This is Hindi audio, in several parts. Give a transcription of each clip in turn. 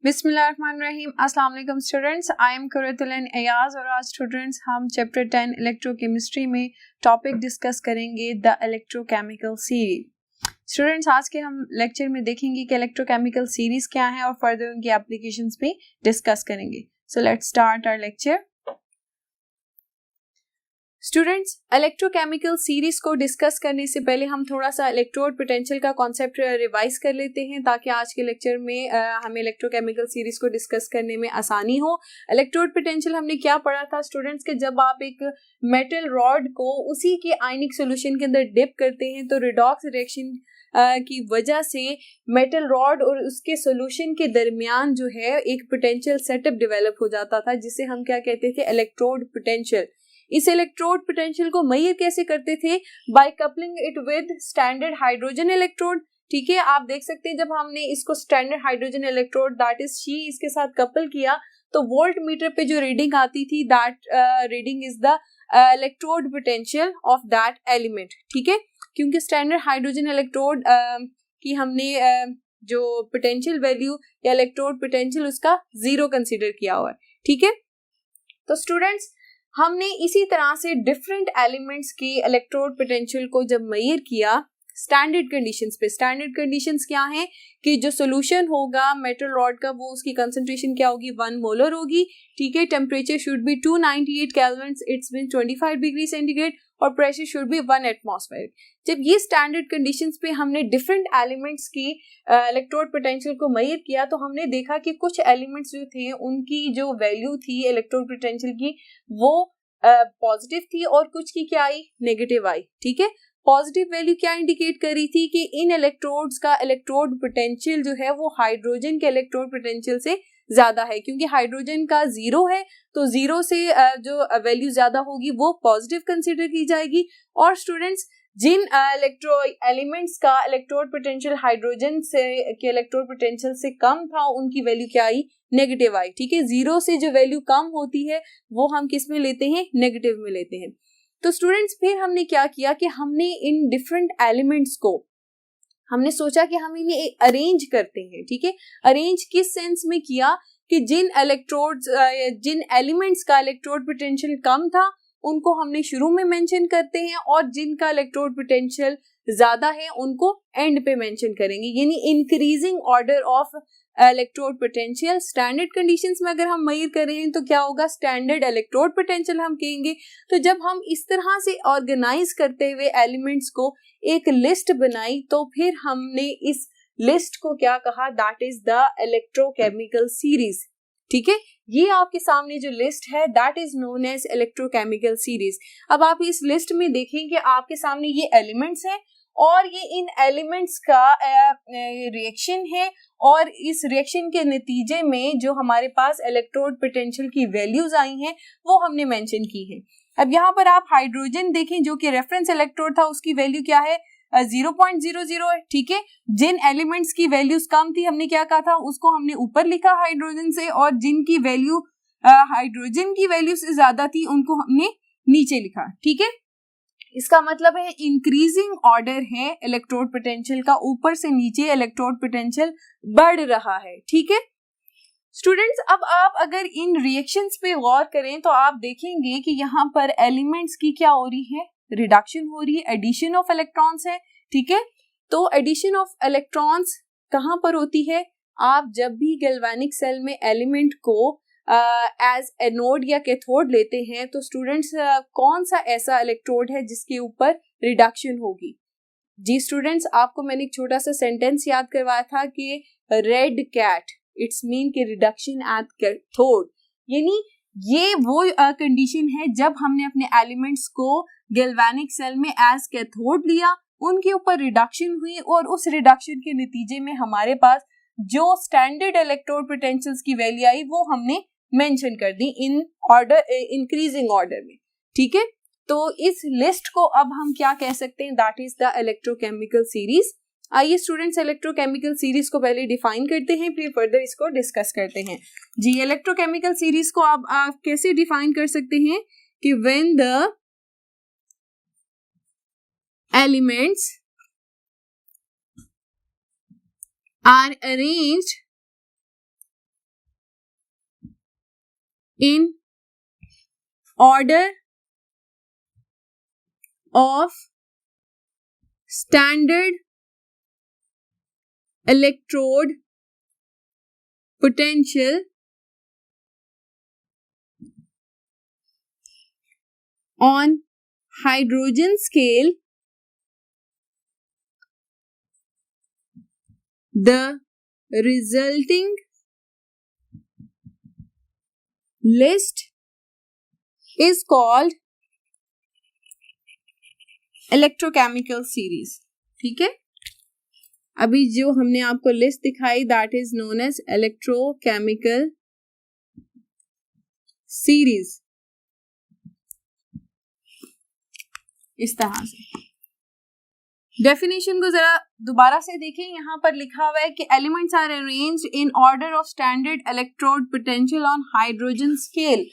बिस्मिल्लाहिर्रहमानिर्रहीम। अस्सलाम वालेकुम students, I am Qurratulain Ayaz और आज स्टूडेंट्स हम चैप्टर 10 इलेक्ट्रोकेमिस्ट्री में टॉपिक डिस्कस करेंगे द इलेक्ट्रोकेमिकल सीरीज। स्टूडेंट्स आज के हम लेक्चर में देखेंगे कि इलेक्ट्रोकेमिकल सीरीज क्या है और फर्दर उनकी एप्लीकेशंस भी डिस्कस करेंगे। So let's start our lecture. Students electrochemical series को डिस्कस करने से पहले हम थोड़ा सा इलेक्ट्रोड पोटेंशियल का कॉन्सेप्ट रिवाइज कर लेते हैं ताकि आज के लेक्चर में हमें इलेक्ट्रोकेमिकल सीरीज को डिस्कस करने में आसानी हो। इलेक्ट्रोड पोटेंशियल हमने क्या पढ़ा था स्टूडेंट्स के जब आप एक मेटल रॉड को उसी के आयनिक सोल्यूशन के अंदर डिप करते हैं तो रिडॉक्स रिएक्शन की वजह से मेटल रॉड और उसके सोल्यूशन के दरमियान जो है एक पोटेंशियल सेटअप डेवलप हो जाता था जिसे हम क्या कहते थे, इलेक्ट्रोड पोटेंशियल। इस इलेक्ट्रोड पोटेंशियल को मेजर कैसे करते थे? By coupling it with standard hydrogen electrode. ठीक है, आप देख सकते हैं जब हमने इसको standard hydrogen electrode that is SHE इसके साथ कपल किया तो वोल्ट मीटर पे जो रीडिंग आती थी that reading is the electrode potential of that element. ठीक है, क्योंकि स्टैंडर्ड हाइड्रोजन इलेक्ट्रोड की हमने जो पोटेंशियल वैल्यू या इलेक्ट्रोड पोटेंशियल उसका 0 कंसीडर किया हुआ है। ठीक है, तो स्टूडेंट्स हमने इसी तरह से डिफरेंट एलिमेंट्स की इलेक्ट्रोड पोटेंशियल को जब मेजर किया स्टैंडर्ड कंडीशंस पे। स्टैंडर्ड कंडीशंस क्या हैं कि जो सोल्यूशन होगा मेटल रॉड का वो उसकी कंसंट्रेशन क्या होगी, 1 मोलर होगी। ठीक है, temperature should be 298 kelvin, it's mean 25 degree centigrade और प्रेशर शुड बी 1 एटमॉस्फेयर। जब ये स्टैंडर्ड कंडीशंस पे हमने डिफरेंट एलिमेंट्स की इलेक्ट्रोड पोटेंशियल को मेजर किया तो हमने देखा कि कुछ एलिमेंट्स जो थे उनकी जो वैल्यू थी इलेक्ट्रोड पोटेंशियल की वो पॉजिटिव थी और कुछ की क्या आई, नेगेटिव आई। ठीक है, पॉजिटिव वैल्यू क्या इंडिकेट कर रही थी कि इन इलेक्ट्रोड्स का इलेक्ट्रोड पोटेंशियल जो है वो हाइड्रोजन के इलेक्ट्रोड पोटेंशियल से ज्यादा है, क्योंकि हाइड्रोजन का 0 है तो 0 से जो वैल्यू ज्यादा होगी वो पॉजिटिव कंसीडर की जाएगी। और स्टूडेंट्स जिन एलिमेंट्स का इलेक्ट्रोड पोटेंशियल हाइड्रोजन से के इलेक्ट्रोड पोटेंशियल से कम था उनकी वैल्यू क्या आई, नेगेटिव आई। ठीक है, 0 से जो वैल्यू कम होती है वो हम किस में लेते हैं, नेगेटिव में लेते हैं। तो स्टूडेंट्स फिर हमने क्या किया कि हमने इन डिफरेंट एलिमेंट्स को हमने सोचा कि हम इन्हें अरेंज करते हैं। ठीक है, अरेंज किस सेंस में किया कि जिन एलिमेंट्स का इलेक्ट्रोड पोटेंशियल कम था उनको हमने शुरू में मेंशन करते हैं और जिनका इलेक्ट्रोड पोटेंशियल ज्यादा है उनको एंड पे मेंशन करेंगे, यानी increasing order of electrode potential. Standard conditions में अगर हम मेजर कर रहे हैं तो क्या होगा, स्टैंडर्ड इलेक्ट्रोड पोटेंशियल हम कहेंगे। तो जब हम इस तरह से ऑर्गेनाइज करते हुए एलिमेंट्स को एक लिस्ट बनाई तो फिर हमने इस लिस्ट को क्या कहा, that is the electrochemical series. ठीक है, ये आपके सामने जो लिस्ट है that is known as electrochemical series. अब आप इस लिस्ट में देखें कि आपके सामने ये एलिमेंट्स हैं और ये इन एलिमेंट्स का रिएक्शन है और इस रिएक्शन के नतीजे में जो हमारे पास इलेक्ट्रोड पोटेंशियल की वैल्यूज आई हैं वो हमने मेंशन की है। अब यहाँ पर आप हाइड्रोजन देखें जो कि रेफरेंस इलेक्ट्रोड था उसकी वैल्यू क्या है, 0.00 है। ठीक है, जिन एलिमेंट्स की वैल्यूज कम थी हमने क्या कहा था, उसको हमने ऊपर लिखा हाइड्रोजन से और जिनकी वैल्यू हाइड्रोजन की वैल्यू से ज्यादा थी उनको हमने नीचे लिखा। ठीक है, इसका मतलब है इंक्रीजिंग ऑर्डर है इलेक्ट्रोड पोटेंशियल का, ऊपर से नीचे इलेक्ट्रोड पोटेंशियल बढ़ रहा है। ठीक है स्टूडेंट्स, अब आप अगर इन रिएक्शंस पे गौर करें तो आप देखेंगे कि यहाँ पर एलिमेंट्स की क्या हो रही है, रिडक्शन हो रही है, एडिशन ऑफ इलेक्ट्रॉन्स है। ठीक है, तो एडिशन ऑफ इलेक्ट्रॉन्स कहाँ पर होती है, आप जब भी गैल्वेनिक सेल में एलिमेंट को एज एनोड या कैथोड लेते हैं तो स्टूडेंट्स कौन सा ऐसा इलेक्ट्रोड है जिसके ऊपर रिडक्शन होगी। जी स्टूडेंट्स, आपको मैंने एक छोटा सा सेंटेंस याद करवाया था कि रेड कैट, इट्स मीन के रिडक्शन एट कैथोड, यानी ये वो कंडीशन है जब हमने अपने एलिमेंट्स को गैल्वेनिक सेल में एज कैथोड लिया, उनके ऊपर रिडक्शन हुई और उस रिडक्शन के नतीजे में हमारे पास जो स्टैंडर्ड इलेक्ट्रोड पोटेंशियल्स की वैल्यू आई वो हमने मेंशन कर दी इन ऑर्डर, इंक्रीजिंग ऑर्डर में। ठीक है, तो इस लिस्ट को अब हम क्या कह सकते हैं, that is the electrochemical series. आइए स्टूडेंट्स इलेक्ट्रोकेमिकल सीरीज को पहले डिफाइन करते हैं फिर फर्दर इसको डिस्कस करते हैं। जी, इलेक्ट्रोकेमिकल सीरीज को अब आप कैसे डिफाइन कर सकते हैं कि when the elements are arranged in order of standard electrode potential on hydrogen scale. The resulting list is called electrochemical series. ठीक है, अभी जो हमने आपको लिस्ट दिखाई that is known as electrochemical series. इस तरह से डेफिनेशन को जरा दोबारा से देखें. यहाँ पर लिखा हुआ है कि elements are arranged in order of standard electrode potential on hydrogen scale.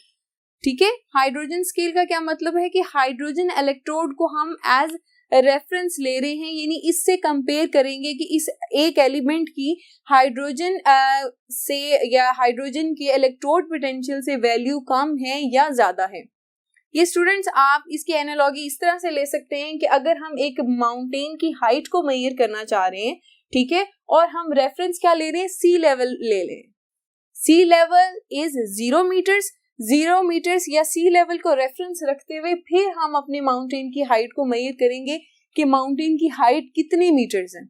ठीक है, हाइड्रोजन स्केल का क्या मतलब है कि हाइड्रोजन इलेक्ट्रोड को हम एज रेफरेंस ले रहे हैं, यानी इससे कंपेयर करेंगे कि इस एक एलिमेंट की हाइड्रोजन से या हाइड्रोजन के इलेक्ट्रोड पोटेंशियल से वैल्यू कम है या ज्यादा है. ये स्टूडेंट्स आप इसकी एनालॉजी इस तरह से ले सकते हैं कि अगर हम एक माउंटेन की हाइट को मेजर करना चाह रहे हैं, ठीक है, और हम रेफरेंस क्या ले रहे हैं, सी लेवल ले लें. सी लेवल इज 0 मीटर्स. 0 मीटर्स या सी लेवल को रेफरेंस रखते हुए फिर हम अपने माउंटेन की हाइट को मेजर करेंगे कि माउंटेन की हाइट कितने मीटर्स है.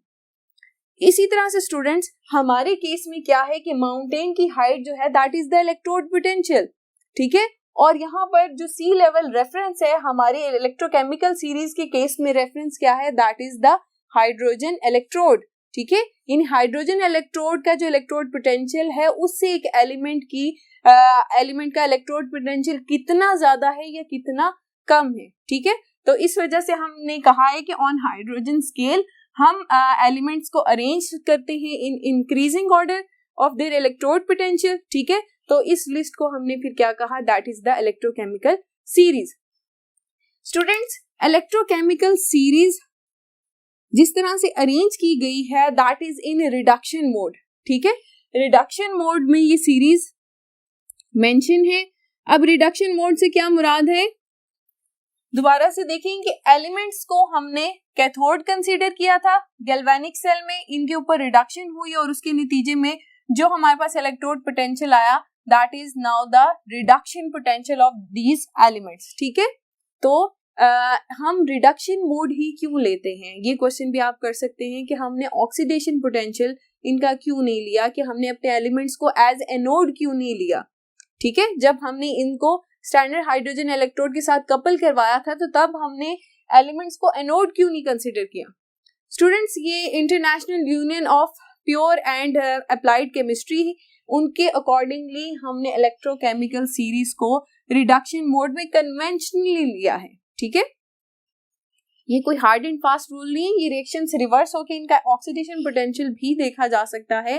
इसी तरह से स्टूडेंट्स हमारे केस में क्या है कि माउंटेन की हाइट जो है that is the electrode potential. ठीक है, और यहाँ पर जो सी लेवल रेफरेंस है हमारे इलेक्ट्रोकेमिकल सीरीज के केस में रेफरेंस क्या है, that is the hydrogen electrode. ठीक है, इन हाइड्रोजन इलेक्ट्रोड का जो इलेक्ट्रोड पोटेंशियल है उससे एक एलिमेंट का इलेक्ट्रोड पोटेंशियल कितना ज्यादा है या कितना कम है. ठीक है, तो इस वजह से हमने कहा है कि ऑन हाइड्रोजन स्केल हम एलिमेंट्स को अरेंज करते हैं in increasing order of their electrode potential. ठीक है, तो इस लिस्ट को हमने फिर क्या कहा, that is the electrochemical series. Students electrochemical series जिस तरह से अरेंज की गई है that is in reduction mode. ठीक है, रिडक्शन मोड में ये सीरीज मेंशन है. अब रिडक्शन मोड से क्या मुराद है, दोबारा से देखें कि एलिमेंट्स को हमने कैथोड कंसीडर किया था गैल्वेनिक सेल में, इनके ऊपर रिडक्शन हुई और उसके नतीजे में जो हमारे पास इलेक्ट्रोड पोटेंशियल आया that is now the reduction potential of these elements. ठीक है, तो हम रिडक्शन मोड ही क्यों लेते हैं, ये क्वेश्चन भी आप कर सकते हैं कि हमने ऑक्सीडेशन पोटेंशियल इनका क्यों नहीं लिया, कि हमने अपने एलिमेंट्स को एज एनोड क्यों नहीं लिया. ठीक है, जब हमने इनको स्टैंडर्ड हाइड्रोजन इलेक्ट्रोड के साथ कपल करवाया था तो तब हमने एलिमेंट्स को एनोड क्यों नहीं कंसिडर किया. स्टूडेंट्स ये international union of pure and applied chemistry उनके अकॉर्डिंगली हमने इलेक्ट्रोकेमिकल सीरीज को रिडक्शन मोड में कन्वेंशनली लिया है. ठीक है, ये कोई हार्ड एंड फास्ट रूल नहीं है, ये रिएक्शंस रिवर्स होकर इनका ऑक्सीडेशन पोटेंशियल भी देखा जा सकता है,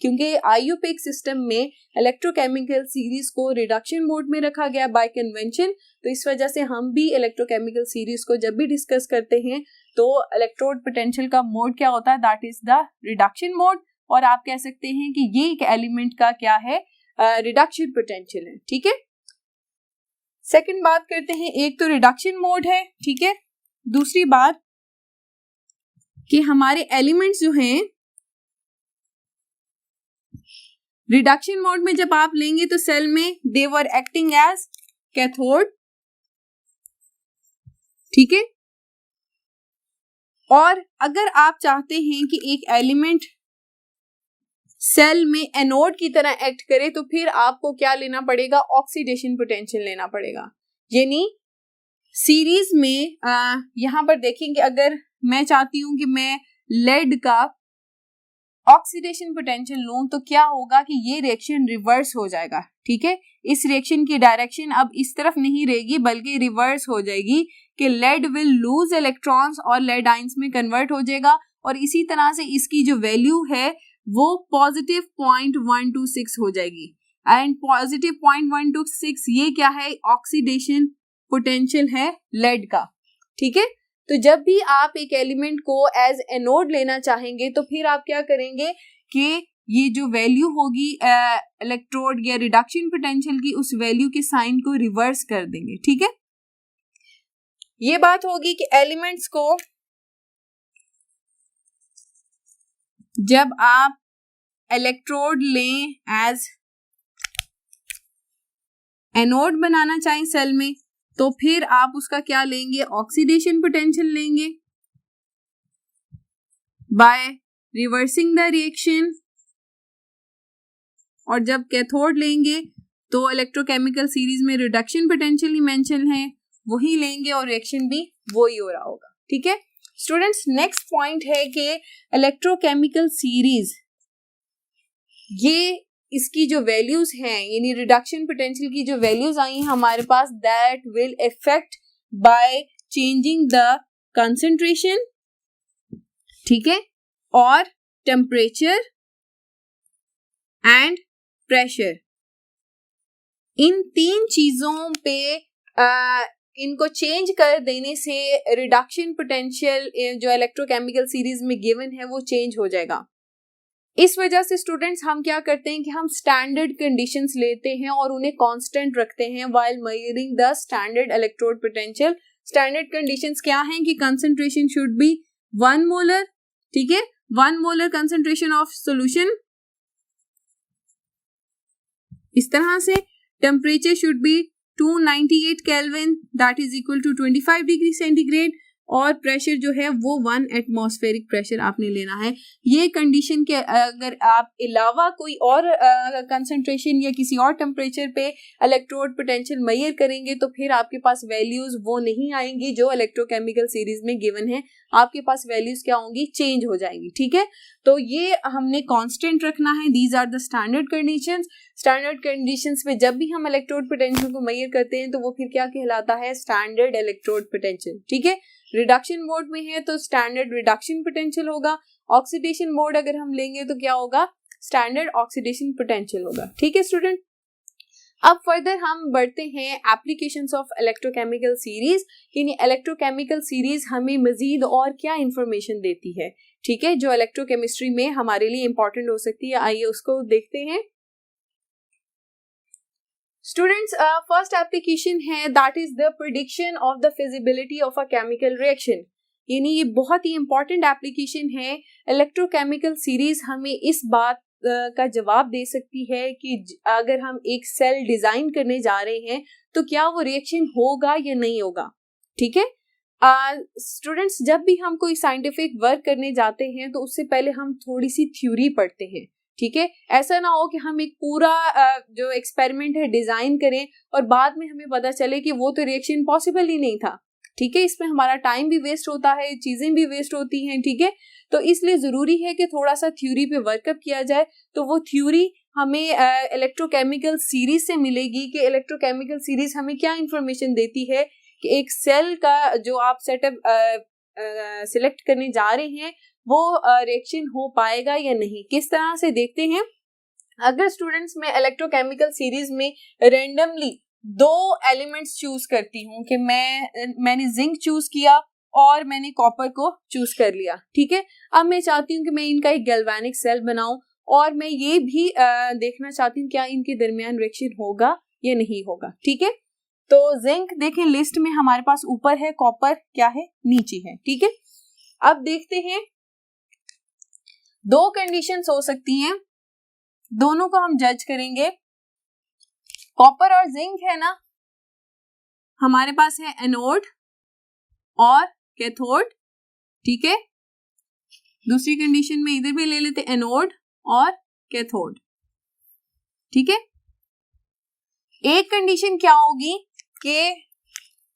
क्योंकि आईयूपीएक सिस्टम में इलेक्ट्रोकेमिकल सीरीज को रिडक्शन मोड में रखा गया बाय कन्वेंशन. तो इस वजह से हम भी इलेक्ट्रोकेमिकल सीरीज को जब भी डिस्कस करते हैं तो इलेक्ट्रोड पोटेंशियल का मोड क्या होता है, that is the reduction mode. और आप कह सकते हैं कि ये एक एलिमेंट का क्या है, रिडक्शन पोटेंशियल है. ठीक है, सेकंड बात करते हैं, एक तो रिडक्शन मोड है. ठीक है, दूसरी बात कि हमारे एलिमेंट्स जो हैं रिडक्शन मोड में जब आप लेंगे तो सेल में दे वर एक्टिंग एज कैथोड. ठीक है, और अगर आप चाहते हैं कि एक एलिमेंट सेल में एनोड की तरह एक्ट करे तो फिर आपको क्या लेना पड़ेगा, ऑक्सीडेशन पोटेंशियल लेना पड़ेगा. यानी सीरीज में यहां पर देखेंगे अगर मैं चाहती हूं कि मैं लेड का ऑक्सीडेशन पोटेंशियल लूं तो क्या होगा कि ये रिएक्शन रिवर्स हो जाएगा. ठीक है, इस रिएक्शन की डायरेक्शन अब इस तरफ नहीं रहेगी बल्कि रिवर्स हो जाएगी कि लेड विल लूज इलेक्ट्रॉन्स और लेड आयंस में कन्वर्ट हो जाएगा. और इसी तरह से इसकी जो वैल्यू है वो पॉजिटिव 0.126 हो जाएगी. एंड पॉजिटिव 0.126 ये क्या है, ऑक्सीडेशन पोटेंशियल है लेड का. ठीक है, तो जब भी आप एक एलिमेंट को एज एनोड लेना चाहेंगे तो फिर आप क्या करेंगे कि ये जो वैल्यू होगी इलेक्ट्रोड या रिडक्शन पोटेंशियल की, उस वैल्यू के साइन को रिवर्स कर देंगे, ठीक है। ये बात होगी कि एलिमेंट्स को जब आप इलेक्ट्रोड लें एज एनोड बनाना चाहें सेल में, तो फिर आप उसका क्या लेंगे, ऑक्सीडेशन पोटेंशियल लेंगे बाय रिवर्सिंग द रिएक्शन, और जब कैथोड लेंगे तो इलेक्ट्रोकेमिकल सीरीज में रिडक्शन पोटेंशियल ही मेंशन है, वही लेंगे और रिएक्शन भी वही हो रहा होगा, ठीक है स्टूडेंट्स। नेक्स्ट पॉइंट है कि इलेक्ट्रोकेमिकल सीरीज, ये इसकी जो वैल्यूज हैं, यानी रिडक्शन पोटेंशियल की जो वैल्यूज आई हैं हमारे पास, that will affect by changing the concentration, ठीक है, और टेम्परेचर एंड प्रेशर। इन तीन चीजों पे इनको चेंज कर देने से रिडक्शन पोटेंशियल जो इलेक्ट्रोकेमिकल सीरीज में गिवन है वो चेंज हो जाएगा। इस वजह से स्टूडेंट्स हम क्या करते हैं कि हम स्टैंडर्ड कंडीशंस लेते हैं और उन्हें कांस्टेंट रखते हैं while measuring the standard electrode potential. Standard conditions क्या हैं कि कंसंट्रेशन शुड बी 1 मोलर, ठीक है, 1 मोलर कंसंट्रेशन ऑफ सॉल्यूशन, इस तरह से temperature should be 298 kelvin that is equal to 25 degree centigrade, और प्रेशर जो है वो 1 एटमॉस्फेरिक प्रेशर आपने लेना है। ये कंडीशन के अगर आप अलावा कोई और कंसंट्रेशन या किसी और टेम्परेचर पे इलेक्ट्रोड पोटेंशियल मेजर करेंगे तो फिर आपके पास वैल्यूज वो नहीं आएंगी जो इलेक्ट्रोकेमिकल सीरीज में गिवन है, आपके पास वैल्यूज क्या होंगी, चेंज हो जाएंगी, ठीक है। तो ये हमने कांस्टेंट रखना है, these are the standard conditions. Standard conditions में जब भी हम इलेक्ट्रोड पोटेंशियल को मेजर करते हैं तो वो फिर क्या कहलाता है, स्टैंडर्ड इलेक्ट्रोड पोटेंशियल, ठीक है। रिडक्शन मोड में है तो स्टैंडर्ड रिडक्शन पोटेंशियल होगा, ऑक्सीडेशन मोड अगर हम लेंगे तो क्या होगा, स्टैंडर्ड ऑक्सीडेशन पोटेंशियल होगा, ठीक है स्टूडेंट। अब फर्दर हम बढ़ते हैं एप्लीकेशंस ऑफ इलेक्ट्रोकेमिकल सीरीज, यानी इलेक्ट्रोकेमिकल सीरीज हमें मजीद और क्या इंफॉर्मेशन देती है, ठीक है, जो इलेक्ट्रोकेमिस्ट्री में हमारे लिए इंपॉर्टेंट हो सकती है। आइए उसको देखते हैं स्टूडेंट्स। फर्स्ट एप्लीकेशन है that is the prediction of the feasibility of a chemical reaction, यानी ये बहुत ही इंपॉर्टेंट एप्लीकेशन है। इलेक्ट्रोकेमिकल सीरीज हमें इस बात का जवाब दे सकती है कि अगर हम एक सेल डिजाइन करने जा रहे हैं तो क्या वो रिएक्शन होगा या नहीं होगा, ठीक है। स्टूडेंट्स जब भी हम कोई साइंटिफिक वर्क करने जाते हैं तो उससे पहले हम थोड़ी सी थ्योरी पढ़ते हैं, ठीक है। ऐसा ना हो कि हम एक पूरा जो एक्सपेरिमेंट है डिजाइन करें और बाद में हमें पता चले कि वो तो रिएक्शन पॉसिबल ही नहीं था, ठीक है। इसमें हमारा टाइम भी वेस्ट होता है, चीजें भी वेस्ट होती हैं, ठीक है। तो इसलिए जरूरी है कि थोड़ा सा थ्योरी पे वर्कअप किया जाए। तो वो थ्योरी हमें इलेक्ट्रोकेमिकल सीरीज से मिलेगी कि इलेक्ट्रोकेमिकल सीरीज हमें क्या इंफॉर्मेशन देती है कि एक सेल का जो आप सेटअप सिलेक्ट करने जा रहे हैं वो रिएक्शन हो पाएगा या नहीं। किस तरह से देखते हैं, अगर स्टूडेंट्स में इलेक्ट्रोकेमिकल सीरीज में रेंडमली 2 एलिमेंट्स चूज करती हूँ कि मैंने जिंक चूज किया और मैंने कॉपर को चूज कर लिया, ठीक है। अब मैं चाहती हूँ कि मैं इनका एक गैल्वेनिक सेल बनाऊं और मैं ये भी देखना चाहती हूँ क्या इनके दरमियान रिएक्शन होगा या नहीं होगा, ठीक है। तो जिंक देखें लिस्ट में हमारे पास ऊपर है, कॉपर क्या है, नीचे है, ठीक है। अब देखते हैं 2 कंडीशंस हो सकती हैं, दोनों को हम जज करेंगे। कॉपर और जिंक है ना, हमारे पास है एनोड और कैथोड, ठीक है। दूसरी कंडीशन में इधर भी ले लेते एनोड और कैथोड, ठीक है। एक कंडीशन क्या होगी कि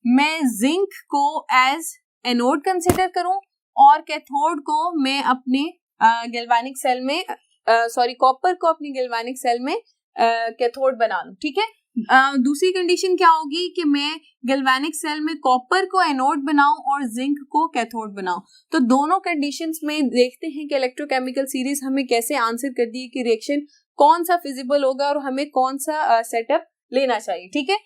मैं जिंक को एज एनोड कंसिडर करूं और कैथोड को मैं अपने गैल्वेनिक सेल में कॉपर को अपनी गैल्वेनिक सेल में कैथोड बना लूं, ठीक है। दूसरी कंडीशन क्या होगी कि मैं गैल्वेनिक सेल में कॉपर को एनोड बनाऊं और जिंक को कैथोड बनाऊं। तो दोनों कंडीशंस में देखते हैं कि इलेक्ट्रोकेमिकल सीरीज हमें कैसे आंसर कर दी कि रिएक्शन कौन सा फिजिबल होगा और हमें कौन सा सेटअप लेना चाहिए, ठीक है।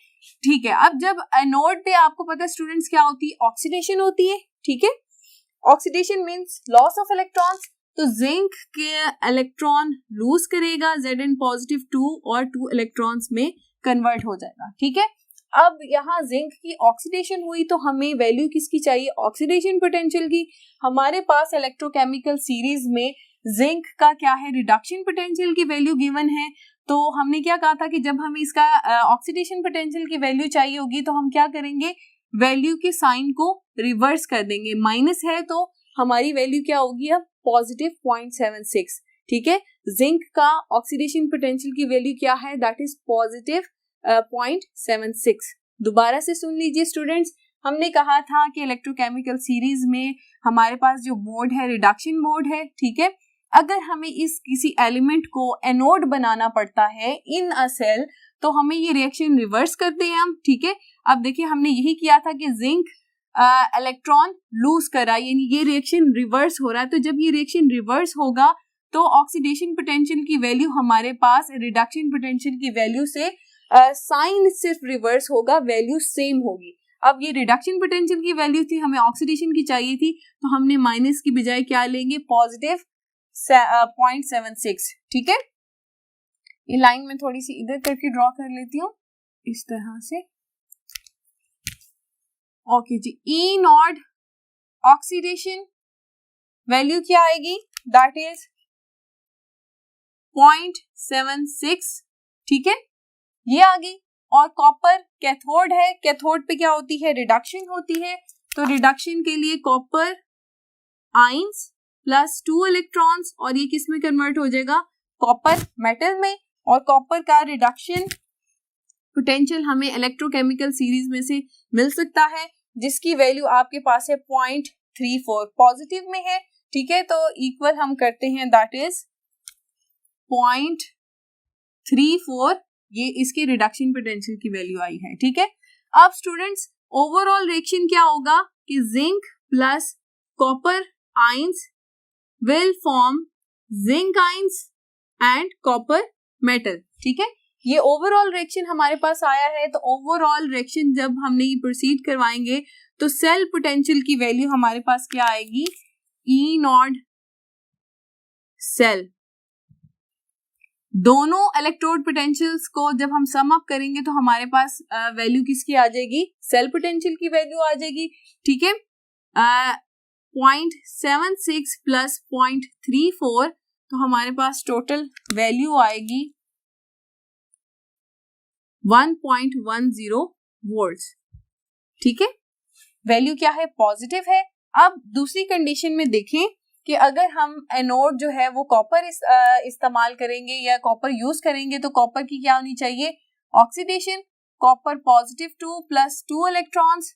ठीक है, अब जब एनोड पे आपको पता है स्टूडेंट्स क्या होती है, ऑक्सीडेशन होती है, ठीक है। Oxidation means loss of electrons. तो तो जिंक के इलेक्ट्रॉन लूज करेगा, Zn पॉजिटिव 2 और 2 इलेक्ट्रॉन्स में कन्वर्ट हो जाएगा, ठीक है। अब यहाँ जिंक की ऑक्सीडेशन हुई तो हमें वैल्यू किसकी चाहिए, ऑक्सीडेशन पोटेंशियल की। हमारे पास इलेक्ट्रोकेमिकल सीरीज में जिंक का क्या है, रिडक्शन पोटेंशियल की वैल्यू गिवन है। तो हमने क्या कहा था कि जब हमें इसका ऑक्सीडेशन पोटेंशियल की वैल्यू चाहिए होगी तो हम क्या करेंगे, वैल्यू के साइन को रिवर्स कर देंगे, माइनस है तो हमारी वैल्यू क्या होगी अब पॉजिटिव 0.76, ठीक है। जिंक का ऑक्सीडेशन पोटेंशियल की वैल्यू क्या है, दैट इज पॉजिटिव 0.76। दोबारा से सुन लीजिए स्टूडेंट्स, हमने कहा था कि इलेक्ट्रोकेमिकल सीरीज में हमारे पास जो मोड है रिडक्शन मोड है, ठीक है। अगर हमें इस किसी एलिमेंट को एनोड बनाना पड़ता है इन अ सेल तो हमें ये रिएक्शन रिवर्स करते हैं हम, ठीक है। अब देखिए हमने यही किया था कि जिंक इलेक्ट्रॉन लूज करा, यानी ये रिएक्शन रिवर्स हो रहा है। तो जब ये रिएक्शन रिवर्स होगा तो ऑक्सीडेशन पोटेंशियल की वैल्यू हमारे पास रिडक्शन पोटेंशियल की वैल्यू से साइन सिर्फ रिवर्स होगा, वैल्यू सेम होगी। अब ये रिडक्शन पोटेंशियल की वैल्यू थी, हमें ऑक्सीडेशन की चाहिए थी, तो हमने माइनस की बजाय क्या लेंगे, पॉजिटिव 0.76, ठीक है। ये लाइन में थोड़ी सी इधर करके ड्रॉ कर लेती हूँ इस तरह से, ओके जी। ई नॉट ऑक्सीडेशन वैल्यू क्या आएगी, दैट इज 0.76, ठीक है, ये आ गई। और कॉपर कैथोड है, कैथोड पे क्या होती है, रिडक्शन होती है। तो रिडक्शन के लिए कॉपर आयंस प्लस 2 इलेक्ट्रॉन्स, और ये किस में कन्वर्ट हो जाएगा, कॉपर मेटल में। और कॉपर का रिडक्शन पोटेंशियल हमें इलेक्ट्रोकेमिकल सीरीज में से मिल सकता है, जिसकी वैल्यू आपके पास है 0.34, पॉजिटिव में है, ठीक है। तो इक्वल हम करते हैं, दैट इज 0.34, ये इसके रिडक्शन पोटेंशियल की वैल्यू आई है, ठीक है। अब स्टूडेंट्स ओवरऑल रिएक्शन क्या होगा कि zinc plus copper ions will form zinc ions and copper metal, ठीक है। ये ओवरऑल रिएक्शन हमारे पास आया है। तो ओवरऑल रिएक्शन जब हमने ये प्रोसीड करवाएंगे तो सेल पोटेंशियल की वैल्यू हमारे पास क्या आएगी, ई नॉट सेल। दोनों इलेक्ट्रोड पोटेंशियल्स को जब हम सम अप करेंगे तो हमारे पास वैल्यू किसकी आ जाएगी, सेल पोटेंशियल की वैल्यू आ जाएगी, ठीक है। 0.76 प्लस 0.34, तो हमारे पास टोटल वैल्यू आएगी 1.10 वोल्ट्स, ठीक है। वैल्यू क्या है, पॉजिटिव है। अब दूसरी कंडीशन में देखें कि अगर हम एनोड जो है वो कॉपर इस्तेमाल करेंगे या कॉपर यूज करेंगे तो कॉपर की क्या होनी चाहिए, oxidation, copper positive 2 plus 2 electrons,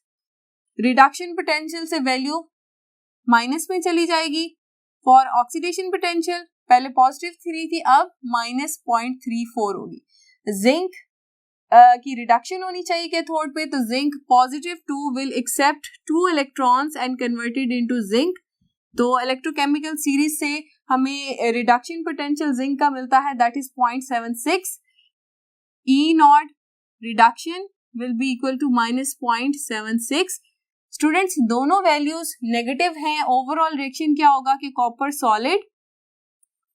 reduction potential से वैल्यू माइनस में चली जाएगी। फॉर ऑक्सीडेशन पोटेंशियल पहले पॉजिटिव 3 थी, अब माइनस 0.34 होगी। जिंक की रिडक्शन होनी चाहिए कैथोड पे, तो zinc positive 2 will accept 2 electrons and converted into zinc. तो इलेक्ट्रोकेमिकल सीरीज से हमें रिडक्शन पोटेंशियल जिंक का मिलता है, that is 0.76। E not reduction will be equal to minus 0.76। Students दोनों वैल्यूज नेगेटिव हैं। ओवरऑल रिएक्शन क्या होगा कि copper solid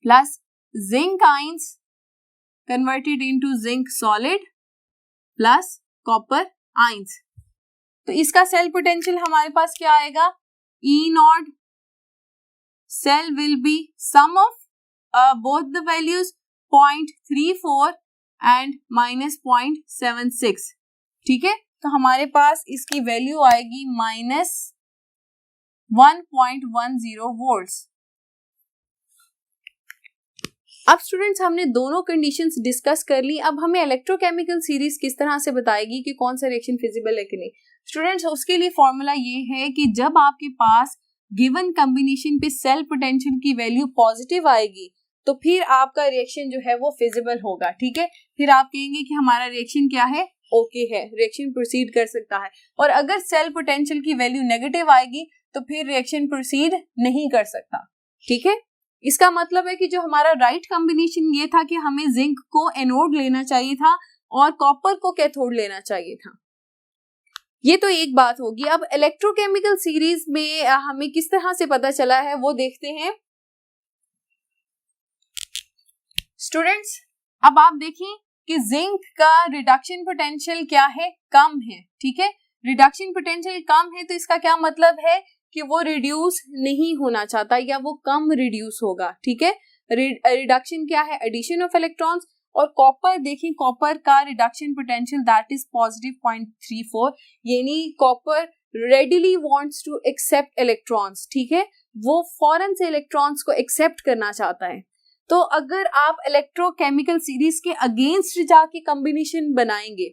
plus zinc ions converted into zinc solid plus copper ions. तो इसका सेल पोटेंशियल हमारे पास क्या आएगा, E not cell will be sum of both the values 0.34 and minus 0.76, ठीक है। तो हमारे पास इसकी वैल्यू आएगी माइनस 1.10 वोल्ट्स। अब स्टूडेंट्स हमने दोनों कंडीशंस डिस्कस कर ली। अब हमें इलेक्ट्रोकेमिकल सीरीज किस तरह से बताएगी कि कौन सा रिएक्शन फिजिबल है कि नहीं। स्टूडेंट्स उसके लिए फॉर्मूला ये है कि जब आपके पास गिवन कॉम्बिनेशन पे सेल पोटेंशियल की वैल्यू पॉजिटिव आएगी तो फिर आपका रिएक्शन जो है वो फिजिबल होगा, ठीक है। फिर आप कहेंगे कि हमारा रिएक्शन क्या है, ओके है, रिएक्शन प्रोसीड कर सकता है। और अगर सेल पोटेंशियल की वैल्यू नेगेटिव आएगी तो फिर रिएक्शन प्रोसीड नहीं कर सकता, ठीक है। इसका मतलब है कि जो हमारा राइट कॉम्बिनेशन ये था कि हमें जिंक को एनोड लेना चाहिए था और कॉपर को कैथोड लेना चाहिए था। ये तो एक बात होगी। अब इलेक्ट्रोकेमिकल सीरीज में हमें किस तरह से पता चला है वो देखते हैं। स्टूडेंट्स अब आप देखिए कि जिंक का रिडक्शन पोटेंशियल क्या है, कम है, ठीक है। रिडक्शन पोटेंशियल कम है तो इसका क्या मतलब है कि वो रिड्यूस नहीं होना चाहता या वो कम रिड्यूस होगा, ठीक है। रिडक्शन क्या है, एडिशन ऑफ इलेक्ट्रॉन्स। और कॉपर देखिए, कॉपर का reduction potential that is positive 0.34, यानी copper readily wants to accept electrons, ठीक है, वो फौरन से इलेक्ट्रॉन्स को एक्सेप्ट करना चाहता है। तो अगर आप इलेक्ट्रोकेमिकल सीरीज के अगेंस्ट जाके कॉम्बिनेशन बनाएंगे,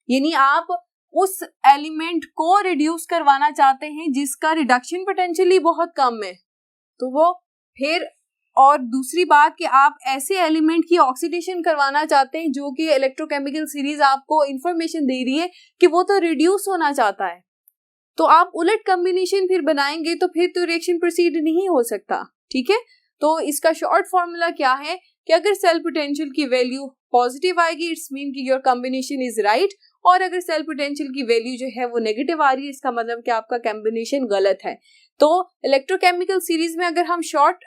यानी आप उस एलिमेंट को रिड्यूस करवाना चाहते हैं जिसका रिडक्शन पोटेंशियल ही बहुत कम है, तो वो फिर, और दूसरी बात कि आप ऐसे एलिमेंट की ऑक्सीडेशन करवाना चाहते हैं जो कि इलेक्ट्रोकेमिकल सीरीज आपको इंफॉर्मेशन दे रही है कि वो तो रिड्यूस होना चाहता है, तो आप उलट कॉम्बिनेशन फिर बनाएंगे तो फिर तो रिएक्शन प्रोसीड नहीं हो सकता, ठीक है। तो इसका शॉर्ट फॉर्मूला क्या है कि अगर सेल पोटेंशियल की वैल्यू पॉजिटिव आएगी इट्स मीन कि योर कॉम्बिनेशन इज राइट, और अगर सेल पोटेंशियल की वैल्यू जो है वो नेगेटिव आ रही है इसका मतलब कि आपका कॉम्बिनेशन गलत है। तो इलेक्ट्रोकेमिकल सीरीज में अगर हम शॉर्ट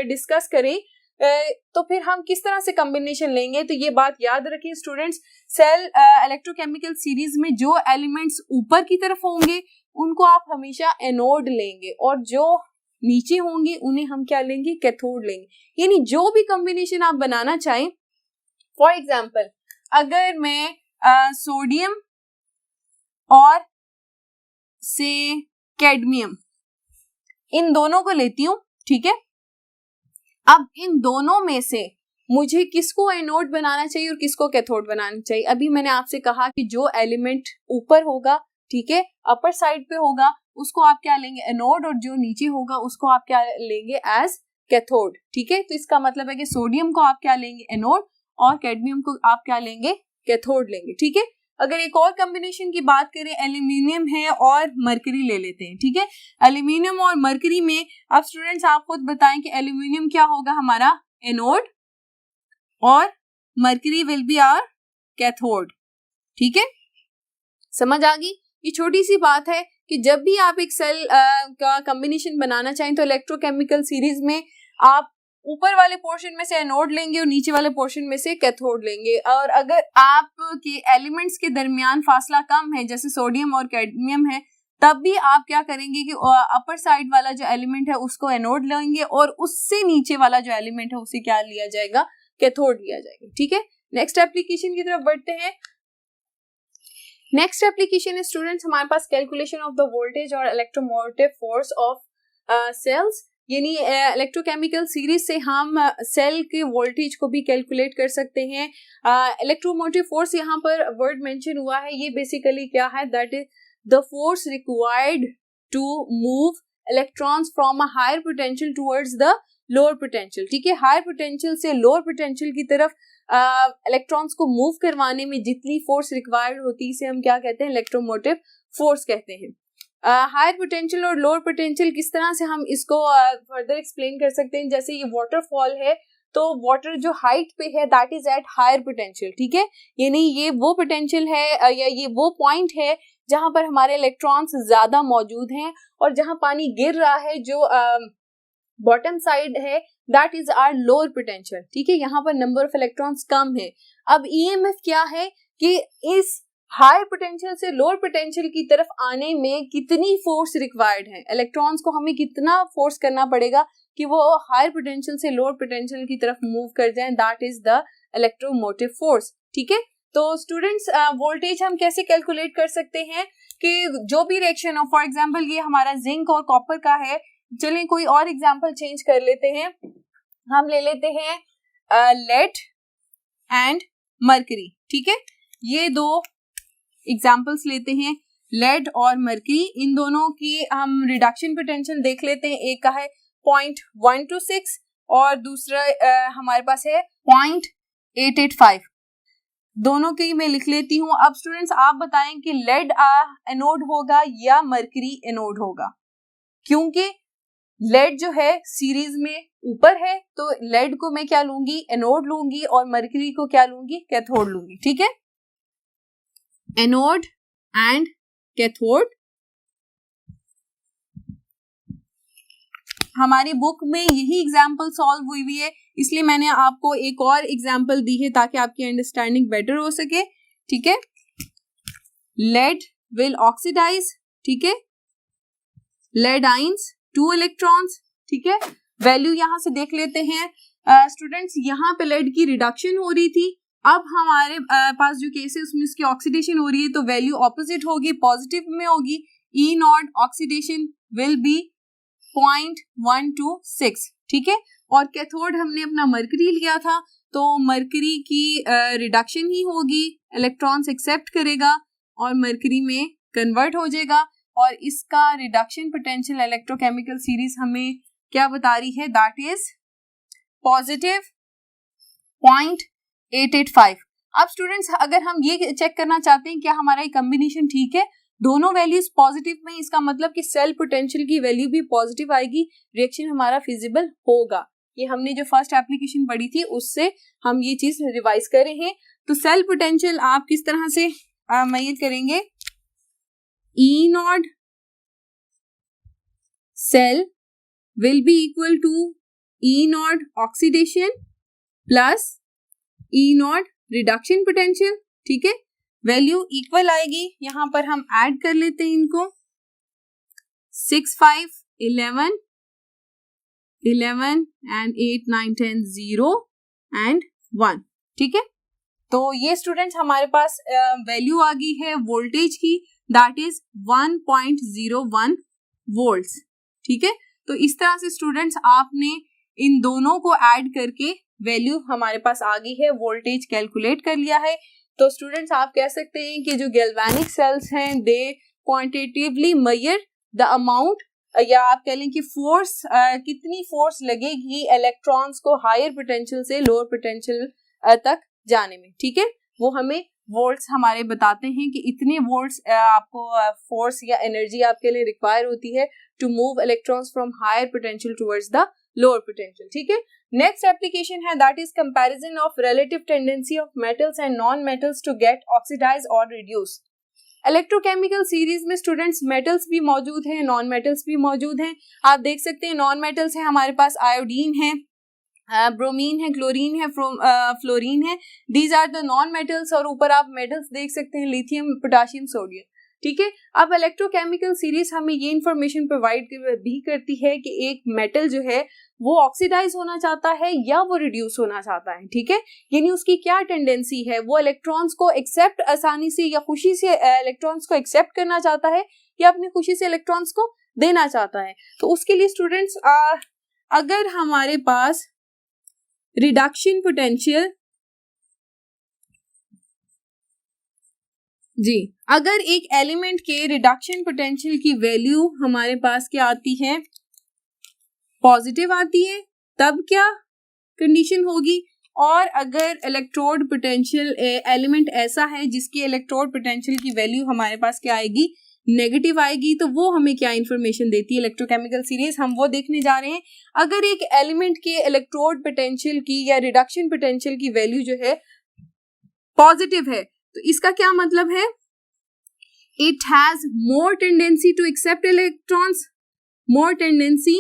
डिस्कस करें तो फिर हम किस तरह से कॉम्बिनेशन लेंगे, तो ये बात याद रखिए स्टूडेंट्स, सेल इलेक्ट्रोकेमिकल सीरीज में जो एलिमेंट्स ऊपर की तरफ होंगे उनको आप हमेशा एनोड लेंगे और जो नीचे होंगे उन्हें हम क्या लेंगे, कैथोड लेंगे। यानी जो भी कॉम्बिनेशन आप बनाना चाहें, फॉर एग्जाम्पल अगर मैं सोडियम और से कैडमियम इन दोनों को लेती हूं, ठीक है, अब इन दोनों में से मुझे किसको एनोड बनाना चाहिए और किसको कैथोड बनाना चाहिए। अभी मैंने आपसे कहा कि जो एलिमेंट ऊपर होगा, ठीक है, अपर साइड पे होगा, उसको आप क्या लेंगे, एनोड, और जो नीचे होगा उसको आप क्या लेंगे, एज कैथोड, ठीक है। तो इसका मतलब है कि सोडियम को आप क्या लेंगे, एनोड, और कैडमियम को आप क्या लेंगे, कैथोड लेंगे, ठीक है। अगर एक और कॉम्बिनेशन की बात करें, एल्यूमिनियम है और मरकरी ले लेते हैं, ठीक है। एल्यूमिनियम और मरकरी में अब स्टूडेंट्स आप खुद बताएं कि एल्यूमिनियम क्या होगा हमारा, एनोड, और mercury will be our cathode, ठीक है। समझ आ गई। ये छोटी सी बात है कि जब भी आप एक सेल का कॉम्बिनेशन बनाना चाहें तो इलेक्ट्रोकेमिकल सीरीज में आप ऊपर वाले पोर्शन में से एनोड लेंगे और नीचे वाले पोर्शन में से कैथोड लेंगे। और अगर आपके एलिमेंट्स के दरमियान फासला कम है, जैसे सोडियम और कैडमियम है, तब भी आप क्या करेंगे कि अपर साइड वाला जो एलिमेंट है उसको एनोड लेंगे और उससे नीचे वाला जो एलिमेंट है उसे क्या लिया जाएगा, कैथोड लिया जाएगा, ठीक है। नेक्स्ट एप्लीकेशन की तरफ बढ़ते हैं। नेक्स्ट एप्लीकेशन है स्टूडेंट्स हमारे पास कैलकुलेशन ऑफ द वोल्टेज और इलेक्ट्रोमोटिव फोर्स ऑफ सेल्स, यानी इलेक्ट्रोकेमिकल सीरीज से हम सेल के वोल्टेज को भी कैलकुलेट कर सकते हैं। इलेक्ट्रोमोटिव फोर्स यहाँ पर वर्ड मेंशन हुआ है, ये बेसिकली क्या है, that is the force required to move electrons from a higher potential towards the lower potential, ठीक है। हायर पोटेंशियल से लोअर पोटेंशियल की तरफ इलेक्ट्रॉन्स को मूव करवाने में जितनी फोर्स रिक्वायर्ड होती है इसे हम क्या कहते हैं, इलेक्ट्रोमोटिव फोर्स कहते हैं। हायर पोटेंशियल और लोअर पोटेंशियल किस तरह से हम इसको फर्दर एक्सप्लेन कर सकते हैं, जैसे ये वाटरफॉल है तो वाटर जो हाइट पे है that is at higher potential, ठीक है, यानी ये वो पोटेंशियल है या ये वो पॉइंट है जहां पर हमारे इलेक्ट्रॉन्स ज्यादा मौजूद हैं, और जहां पानी गिर रहा है जो बॉटम साइड है that is our lower potential, ठीक है, यहाँ पर नंबर ऑफ इलेक्ट्रॉन्स कम है। अब ईएमएफ क्या है कि इस हायर पोटेंशियल से लोअर पोटेंशियल की तरफ आने में कितनी फोर्स रिक्वायर्ड है, इलेक्ट्रॉन्स को हमें कितना फोर्स करना पड़ेगा कि वो हायर पोटेंशियल से लोअर पोटेंशियल की तरफ मूव कर जाएं, that is the electromotive force, ठीक है। तो स्टूडेंट्स वोल्टेज हम कैसे कैलकुलेट कर सकते हैं कि जो भी रिएक्शन हो, फॉर एग्जांपल ये हमारा जिंक और कॉपर का है, चलिए कोई और एग्जांपल चेंज कर लेते हैं, हम ले लेते हैं लेड एंड मरकरी, ठीक है। ये दो एग्जांपल्स लेते हैं, लेड और मरकरी, इन दोनों की हम रिडक्शन पोटेंशियल देख लेते हैं। एक का है 0.126 और दूसरा हमारे पास है 0.885, दोनों की मैं लिख लेती हूँ। अब स्टूडेंट्स आप बताएं कि लेड एनोड होगा या मरकरी एनोड होगा, क्योंकि लेड जो है सीरीज में ऊपर है तो लेड को मैं क्या लूंगी, एनोड लूंगी, और मरकरी को क्या लूंगी, कैथोड लूंगी, ठीक है। एनोड एंड कैथोड हमारी बुक में यही एग्जांपल सॉल्व हुई है इसलिए मैंने आपको एक और एग्जांपल दी है ताकि आपकी अंडरस्टैंडिंग बेटर हो सके, ठीक है। लेड विल ऑक्सीडाइज, ठीक है, लेड आइंस 2 इलेक्ट्रॉन्स, ठीक है। वैल्यू यहां से देख लेते हैं स्टूडेंट्स, यहाँ पे लेड की रिडक्शन हो रही थी, अब हमारे पास जो केस है उसमें इसकी ऑक्सीडेशन हो रही है, तो वैल्यू ऑपोजिट होगी, पॉजिटिव में होगी। ई नॉट ऑक्सीडेशन विल बी 0.126, ठीक है। और कैथोड हमने अपना मरकरी लिया था, तो मरकरी की रिडक्शन ही होगी, इलेक्ट्रॉन्स एक्सेप्ट करेगा और मरकरी में कन्वर्ट हो जाएगा, और इसका रिडक्शन पोटेंशियल इलेक्ट्रोकेमिकल सीरीज हमें क्या बता रही है, दैट इज पॉजिटिव 0.885। अब स्टूडेंट्स अगर हम ये चेक करना चाहते हैं क्या हमारा ये कॉम्बिनेशन ठीक है, दोनों वैल्यूज पॉजिटिव में, इसका मतलब कि सेल पोटेंशियल की वैल्यू भी पॉजिटिव आएगी, रिएक्शन हमारा फिजिबल होगा। ये हमने जो फर्स्ट एप्लीकेशन पढ़ी थी उससे हम ये चीज रिवाइज कर रहे हैं। तो सेल पोटेंशियल आप किस तरह से मेजर करेंगे, E naught cell will be equal to E naught oxidation plus E naught reduction potential, ठीक है। वैल्यू इक्वल आएगी, यहां पर हम ऐड कर लेते हैं इनको, 6, 5, 11 and 8, 9, 10, 0 and 1, ठीक है। तो ये स्टूडेंट्स हमारे पास वैल्यू आ गई है वोल्टेज की, दैट इज 1.01 वोल्ट्स, ठीक है। तो इस तरह से स्टूडेंट्स आपने इन दोनों को ऐड करके वैल्यू हमारे पास आ गई है, वोल्टेज कैलकुलेट कर लिया है। तो स्टूडेंट्स आप कह सकते हैं कि जो गैल्वेनिक सेल्स हैं दे क्वांटिटेटिवली मेजर द अमाउंट, या आप कह लें कि फोर्स, कितनी फोर्स लगेगी इलेक्ट्रॉन्स को हायर पोटेंशियल से लोअर पोटेंशियल तक जाने में, ठीक है। वो हमें वोल्ट्स हमारे बताते हैं कि इतने वोल्ट्स आपको फोर्स या एनर्जी आपके लिए रिक्वायर होती है to move electrons from higher potential towards the lower potential, ठीक है। नेक्स्ट एप्लीकेशन है that is comparison of relative tendency of metals and non metals to get oxidise और रिड्यूस। इलेक्ट्रोकेमिकल सीरीज में स्टूडेंट्स मेटल्स भी मौजूद हैं, नॉन मेटल्स भी मौजूद हैं। आप देख सकते हैं नॉन मेटल्स है हमारे पास आयोडीन है, ब्रोमीन है, क्लोरीन है, फ्लोरीन है, these are the non metals. और ऊपर आप मेटल्स देख सकते हैं, लिथियम, पोटाशियम, सोडियम, ठीक है। अब इलेक्ट्रोकेमिकल सीरीज हमें ये इंफॉर्मेशन प्रोवाइड भी करती है कि एक मेटल जो है वो ऑक्सीडाइज होना चाहता है या वो रिड्यूस होना चाहता है, ठीक है। यानी उसकी क्या टेंडेंसी है, वो इलेक्ट्रॉन्स को एक्सेप्ट आसानी से या खुशी से इलेक्ट्रॉन्स को एक्सेप्ट करना चाहता है या अपनी खुशी से इलेक्ट्रॉन्स को देना चाहता है। तो उसके लिए स्टूडेंट्स अगर हमारे पास रिडक्शन पोटेंशियल, जी, अगर एक एलिमेंट के रिडक्शन पोटेंशियल की वैल्यू हमारे पास क्या आती है, पॉजिटिव आती है, तब क्या कंडीशन होगी। और अगर इलेक्ट्रोड पोटेंशियल एलिमेंट ऐसा है जिसकी इलेक्ट्रोड पोटेंशियल की वैल्यू हमारे पास क्या आएगी, नेगेटिव आएगी, तो वो हमें क्या इंफॉर्मेशन देती है इलेक्ट्रोकेमिकल सीरीज, हम वो देखने जा रहे हैं। अगर एक एलिमेंट के इलेक्ट्रोड पोटेंशियल की या रिडक्शन पोटेंशियल की वैल्यू जो है पॉजिटिव है, तो इसका क्या मतलब है, it has more tendency to accept electrons, more tendency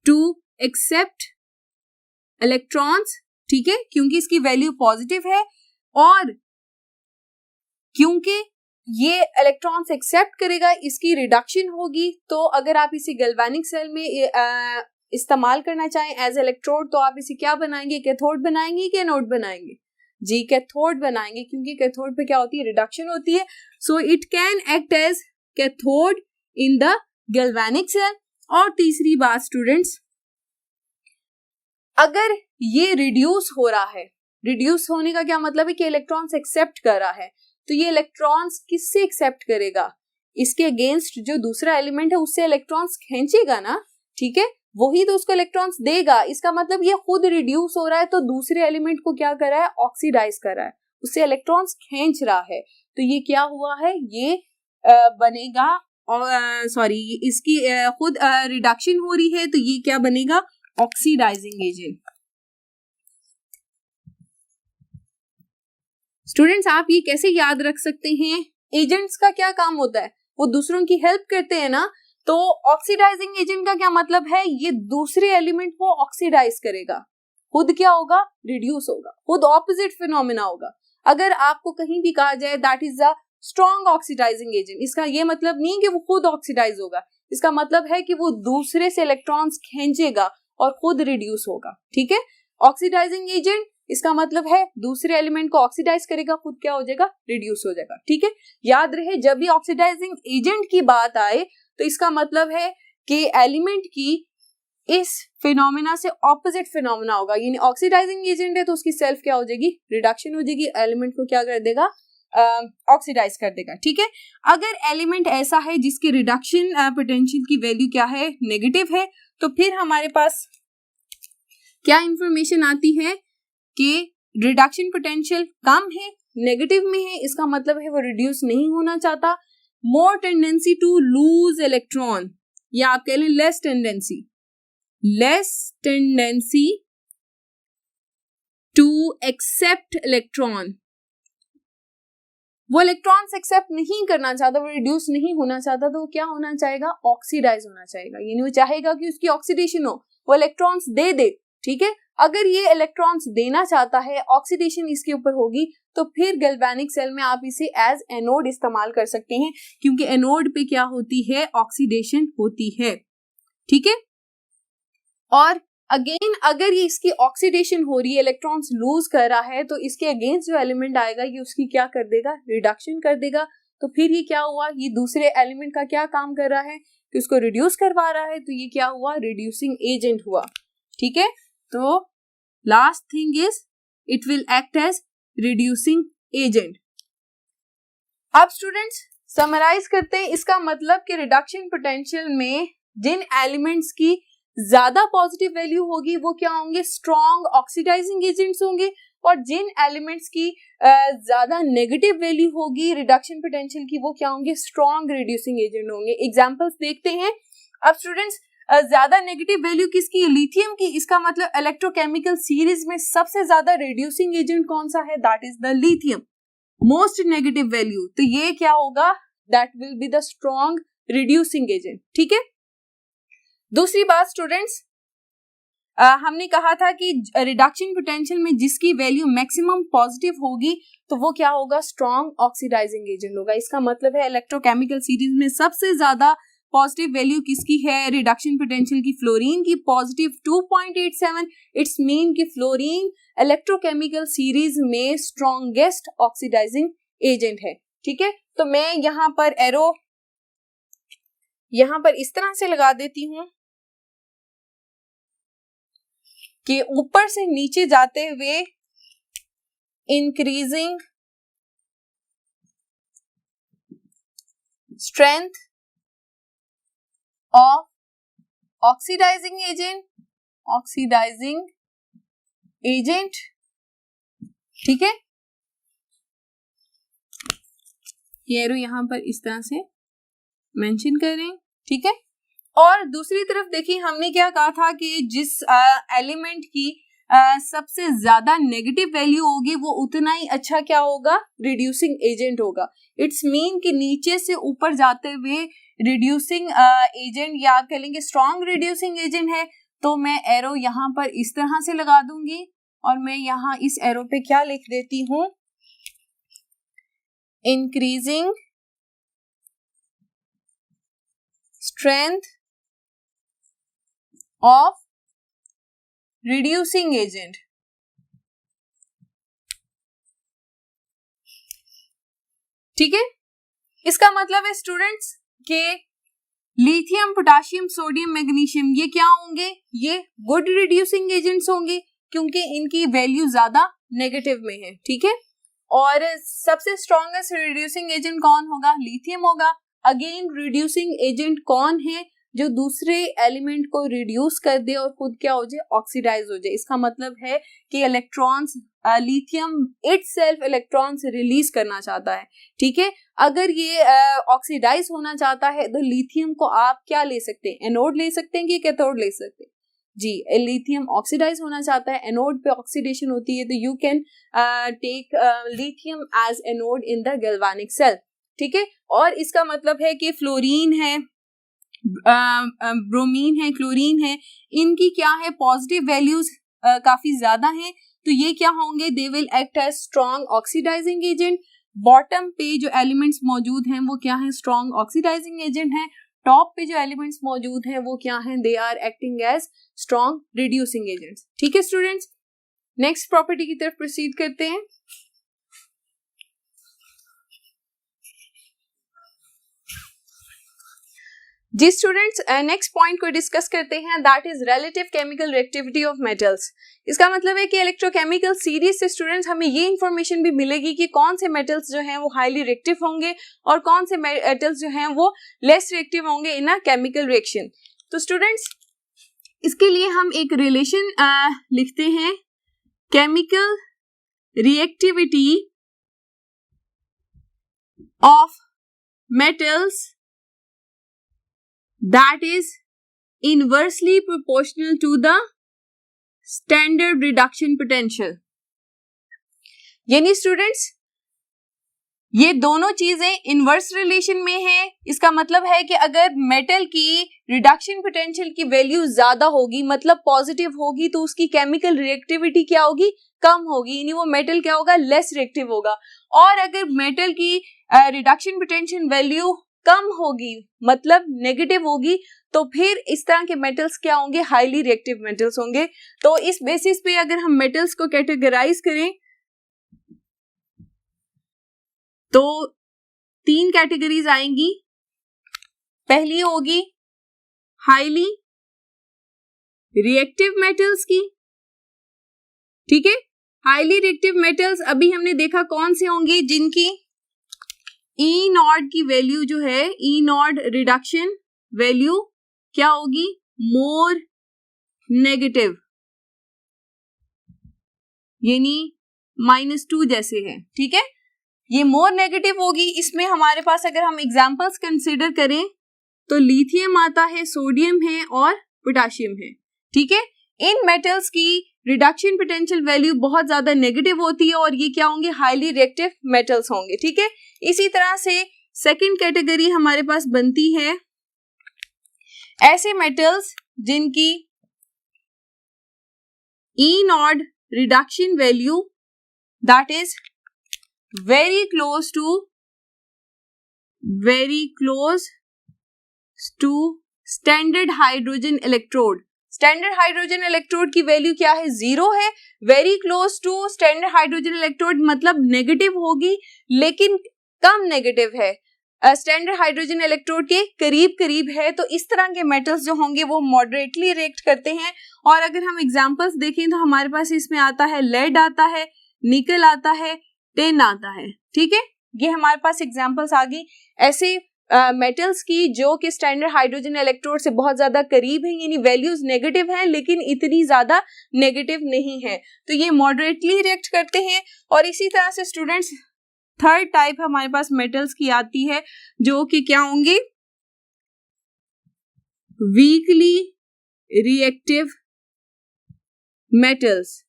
to accept electrons, ठीक है, क्योंकि इसकी वैल्यू पॉजिटिव है और क्योंकि ये इलेक्ट्रॉन्स एक्सेप्ट करेगा, इसकी रिडक्शन होगी। तो अगर आप इसे गैल्वेनिक सेल में इस्तेमाल करना चाहें एज इलेक्ट्रोड, तो आप इसे क्या बनाएंगे, कैथोड बनाएंगे कि एनोड बनाएंगे, जी कैथोड बनाएंगे, क्योंकि कैथोड पे क्या होती है, रिडक्शन होती है। So it can act as cathode in the galvanic cell. और तीसरी बात स्टूडेंट्स, अगर ये रिड्यूस हो रहा है, रिड्यूस होने का क्या मतलब है कि इलेक्ट्रॉन्स एक्सेप्ट कर रहा है, तो ये इलेक्ट्रॉन्स किससे एक्सेप्ट करेगा, इसके अगेंस्ट जो दूसरा एलिमेंट है उससे इलेक्ट्रॉन्स खींचेगा ना, ठीक है, वही तो उसको इलेक्ट्रॉन्स देगा। इसका मतलब ये खुद रिड्यूस हो रहा है तो दूसरे एलिमेंट को क्या कर रहा है, ऑक्सीडाइज कर रहा है, उससे इलेक्ट्रॉन्स खींच रहा है। तो ये क्या हुआ है, ये बनेगा, सॉरी इसकी खुद रिडक्शन हो रही है, तो ये क्या बनेगा, ऑक्सीडाइजिंग एजेंट। स्टूडेंट्स आप ये कैसे याद रख सकते हैं, एजेंट्स का क्या काम होता है, वो दूसरों की हेल्प करते हैं ना। तो ऑक्सीडाइजिंग एजेंट का क्या मतलब है, ये दूसरे एलिमेंट को ऑक्सीडाइज करेगा, खुद क्या होगा, रिड्यूस होगा, खुद ऑपोजिट फिनोमेना होगा। अगर आपको कहीं भी कहा जाए that is a strong oxidizing agent, इसका ये मतलब नहीं कि वो खुद ऑक्सीडाइज होगा, इसका मतलब है कि वो दूसरे से इलेक्ट्रॉन्स खींचेगा और खुद रिड्यूस होगा। ठीक है, ऑक्सीडाइजिंग एजेंट इसका मतलब है दूसरे एलिमेंट को ऑक्सीडाइज करेगा, खुद क्या हो जाएगा, रिड्यूस हो जाएगा। ठीक है, याद रहे जब भी ऑक्सीडाइजिंग एजेंट की बात आए तो इसका मतलब है कि एलिमेंट की इस फिनोमेना से ऑपोजिट फिनोमेना होगा, यानी ऑक्सीडाइजिंग एजेंट है तो उसकी सेल्फ क्या हो जाएगी, रिडक्शन हो जाएगी, एलिमेंट को क्या कर देगा, ऑक्सीडाइज कर देगा। ठीक है, अगर एलिमेंट ऐसा है जिसकी रिडक्शन पोटेंशियल की वैल्यू क्या है, नेगेटिव है, तो फिर हमारे पास क्या इंफॉर्मेशन आती है कि रिडक्शन पोटेंशियल कम है, नेगेटिव में है, इसका मतलब है वो रिड्यूस नहीं होना चाहता, more tendency to lose electron, या आप कह लें less tendency to accept electron, वो इलेक्ट्रॉन्स एक्सेप्ट नहीं करना चाहता, वो रिड्यूस नहीं होना चाहता, तो वो क्या होना चाहेगा, ऑक्सीडाइज होना चाहेगा, यानी वो चाहेगा कि उसकी ऑक्सीडेशन हो, वो इलेक्ट्रॉन्स दे। ठीक है, अगर ये इलेक्ट्रॉन्स देना चाहता है, ऑक्सीडेशन इसके ऊपर होगी, तो फिर गैल्वेनिक सेल में आप इसे एज एनोड इस्तेमाल कर सकते हैं, क्योंकि एनोड पे क्या होती है, ऑक्सीडेशन होती है। ठीक है, और अगेन अगर ये इसकी ऑक्सीडेशन हो रही है, इलेक्ट्रॉन्स लूज कर रहा है, तो इसके अगेंस्ट जो एलिमेंट आएगा ये उसकी क्या कर देगा, रिडक्शन कर देगा। तो फिर ये क्या हुआ, ये दूसरे एलिमेंट का क्या काम कर रहा है कि उसको रिड्यूस करवा रहा है, तो ये क्या हुआ, रिड्यूसिंग एजेंट हुआ। ठीक है, तो last thing is it will act as reducing agent. अब स्टूडेंट्स समराइज करते हैं, इसका मतलब कि रिडक्शन पोटेंशियल में जिन एलिमेंट्स की ज्यादा पॉजिटिव वैल्यू होगी वो क्या होंगे, स्ट्रॉन्ग ऑक्सीडाइजिंग एजेंट्स होंगे, और जिन एलिमेंट्स की ज्यादा नेगेटिव वैल्यू होगी रिडक्शन पोटेंशियल की, वो क्या होंगे, स्ट्रॉन्ग रिड्यूसिंग एजेंट होंगे। एग्जांपल्स देखते हैं। अब स्टूडेंट्स ज्यादा नेगेटिव वैल्यू किसकी, लिथियम की, इसका मतलब इलेक्ट्रोकेमिकल सीरीज में सबसे ज्यादा रिड्यूसिंग एजेंट कौन सा है, that is the lithium, most negative value, तो ये क्या होगा, that will be the strong reducing agent. ठीक है, दूसरी बात स्टूडेंट्स, हमने कहा था कि रिडक्शन पोटेंशियल में जिसकी वैल्यू मैक्सिमम पॉजिटिव होगी तो वो क्या होगा, स्ट्रॉन्ग ऑक्सीडाइजिंग एजेंट होगा। इसका मतलब है इलेक्ट्रोकेमिकल सीरीज में सबसे ज्यादा पॉजिटिव वैल्यू किसकी है, रिडक्शन पोटेंशियल की, फ्लोरीन की, पॉजिटिव 2.87। इट्स मीन कि फ्लोरीन इलेक्ट्रोकेमिकल सीरीज में स्ट्रॉन्गेस्ट ऑक्सीडाइजिंग एजेंट है। ठीक है, तो मैं यहाँ पर एरो यहाँ पर इस तरह से लगा देती हूं कि ऊपर से नीचे जाते हुए increasing strength of oxidizing agent. ठीक है, ये एरो यहां पर इस तरह से मेंशन करें। ठीक है, और दूसरी तरफ देखिए हमने क्या कहा था कि जिस एलिमेंट की सबसे ज्यादा नेगेटिव वैल्यू होगी वो उतना ही अच्छा क्या होगा, रिड्यूसिंग एजेंट होगा। इट्स मीन कि नीचे से ऊपर जाते हुए रिड्यूसिंग एजेंट, या आप कह लेंगे स्ट्रॉन्ग रिड्यूसिंग एजेंट है, तो मैं एरो यहाँ पर इस तरह से लगा दूंगी, और मैं यहाँ इस एरो पे क्या लिख देती हूं, increasing strength of reducing agent. ठीक है, इसका मतलब है स्टूडेंट्स के लिथियम, पोटाशियम, सोडियम, मैग्नीशियम ये क्या होंगे, ये गुड रिड्यूसिंग एजेंट्स होंगे क्योंकि इनकी वैल्यू ज्यादा नेगेटिव में है। ठीक है, और सबसे स्ट्रॉन्गेस्ट रिड्यूसिंग एजेंट कौन होगा, लिथियम होगा। अगेन रिड्यूसिंग एजेंट कौन है, जो दूसरे एलिमेंट को रिड्यूस कर दे और खुद क्या हो जाए, ऑक्सीडाइज हो जाए। इसका मतलब है कि electrons, lithium itself electrons release करना चाहता है। ठीक है, अगर ये ऑक्सीडाइज होना चाहता है तो लिथियम को आप क्या ले सकते हैं, एनोड ले सकते हैं कि कैथोड ले सकते हैं जी। लिथियम ऑक्सीडाइज होना चाहता है, एनोड पे ऑक्सीडेशन होती है, तो you can take lithium as anode in the galvanic cell. ठीक है, और इसका मतलब है कि फ्लोरीन है, ब्रोमीन है, क्लोरीन है, इनकी क्या है, पॉजिटिव वैल्यूज काफी ज्यादा हैं, तो ये क्या होंगे, they will act as strong oxidizing agent. Bottom पे जो एलिमेंट्स मौजूद हैं वो क्या हैं, स्ट्रॉन्ग ऑक्सीडाइजिंग एजेंट हैं। टॉप पे जो एलिमेंट्स मौजूद हैं वो क्या हैं, they are acting as strong reducing agents. ठीक है स्टूडेंट्स, नेक्स्ट प्रॉपर्टी की तरफ प्रोसीड करते हैं। जी स्टूडेंट्स, नेक्स्ट पॉइंट को डिस्कस करते हैं, that is relative chemical reactivity of metals. इसका मतलब है कि इलेक्ट्रोकेमिकल सीरीज से स्टूडेंट्स हमें ये इंफॉर्मेशन भी मिलेगी कि कौन से मेटल्स जो हैं वो हाईली रिएक्टिव होंगे और कौन से मेटल्स जो हैं वो लेस रिएक्टिव होंगे इन अ केमिकल रिएक्शन। तो स्टूडेंट्स इसके लिए हम एक रिलेशन लिखते हैं, chemical reactivity of metals that is inversely proportional to the standard reduction potential। यानी स्टूडेंट्स ये दोनों चीजें इनवर्स रिलेशन में है। इसका मतलब है कि अगर मेटल की रिडक्शन पोटेंशियल की वैल्यू ज्यादा होगी, मतलब पॉजिटिव होगी, तो उसकी केमिकल रिएक्टिविटी क्या होगी, कम होगी, यानी वो मेटल क्या होगा, लेस रिएक्टिव होगा। और अगर मेटल की रिडक्शन पोटेंशियल वैल्यू कम होगी, मतलब नेगेटिव होगी, तो फिर इस तरह के मेटल्स क्या होंगे, हाईली रिएक्टिव मेटल्स होंगे। तो इस बेसिस पे अगर हम मेटल्स को कैटेगराइज करें तो 3 कैटेगरीज आएंगी। पहली होगी हाईली रिएक्टिव मेटल्स की। ठीक है, हाईली रिएक्टिव मेटल्स अभी हमने देखा कौन से होंगे, जिनकी ई नॉट की वैल्यू जो है, ई नॉट रिडक्शन वैल्यू क्या होगी, मोर नेगेटिव, यानी -2 जैसे है। ठीक है, ये मोर नेगेटिव होगी। इसमें हमारे पास अगर हम एग्जांपल्स कंसीडर करें तो लिथियम आता है, सोडियम है और पोटेशियम है। ठीक है, इन मेटल्स की रिडक्शन पोटेंशियल वैल्यू बहुत ज्यादा नेगेटिव होती है और ये क्या होंगे, हाईली रिएक्टिव मेटल्स होंगे। ठीक है, इसी तरह से सेकंड कैटेगरी हमारे पास बनती है ऐसे मेटल्स जिनकी E not reduction value that is very close to standard hydrogen electrode। Standard hydrogen electrode की वैल्यू क्या है, 0 है। Very close to standard hydrogen electrode मतलब नेगेटिव होगी लेकिन कम नेगेटिव है, स्टैंडर्ड हाइड्रोजन इलेक्ट्रोड के करीब करीब है। तो इस तरह के मेटल्स जो होंगे वो मॉडरेटली रिएक्ट करते हैं। और अगर हम एग्जांपल्स देखें तो हमारे पास इसमें आता है लेड आता है, निकल आता है, टिन आता है। ठीक है, ये हमारे पास एग्जांपल्स आ गई ऐसे मेटल्स की जो कि स्टैंडर्ड हाइड्रोजन इलेक्ट्रोड से बहुत ज्यादा करीब है, यानी वैल्यूज नेगेटिव हैं लेकिन इतनी ज्यादा नेगेटिव नहीं है, तो ये मॉडरेटली रिएक्ट करते हैं। और इसी तरह से स्टूडेंट्स थर्ड टाइप हमारे पास मेटल्स की आती है जो कि क्या होंगे, weekly reactive metals.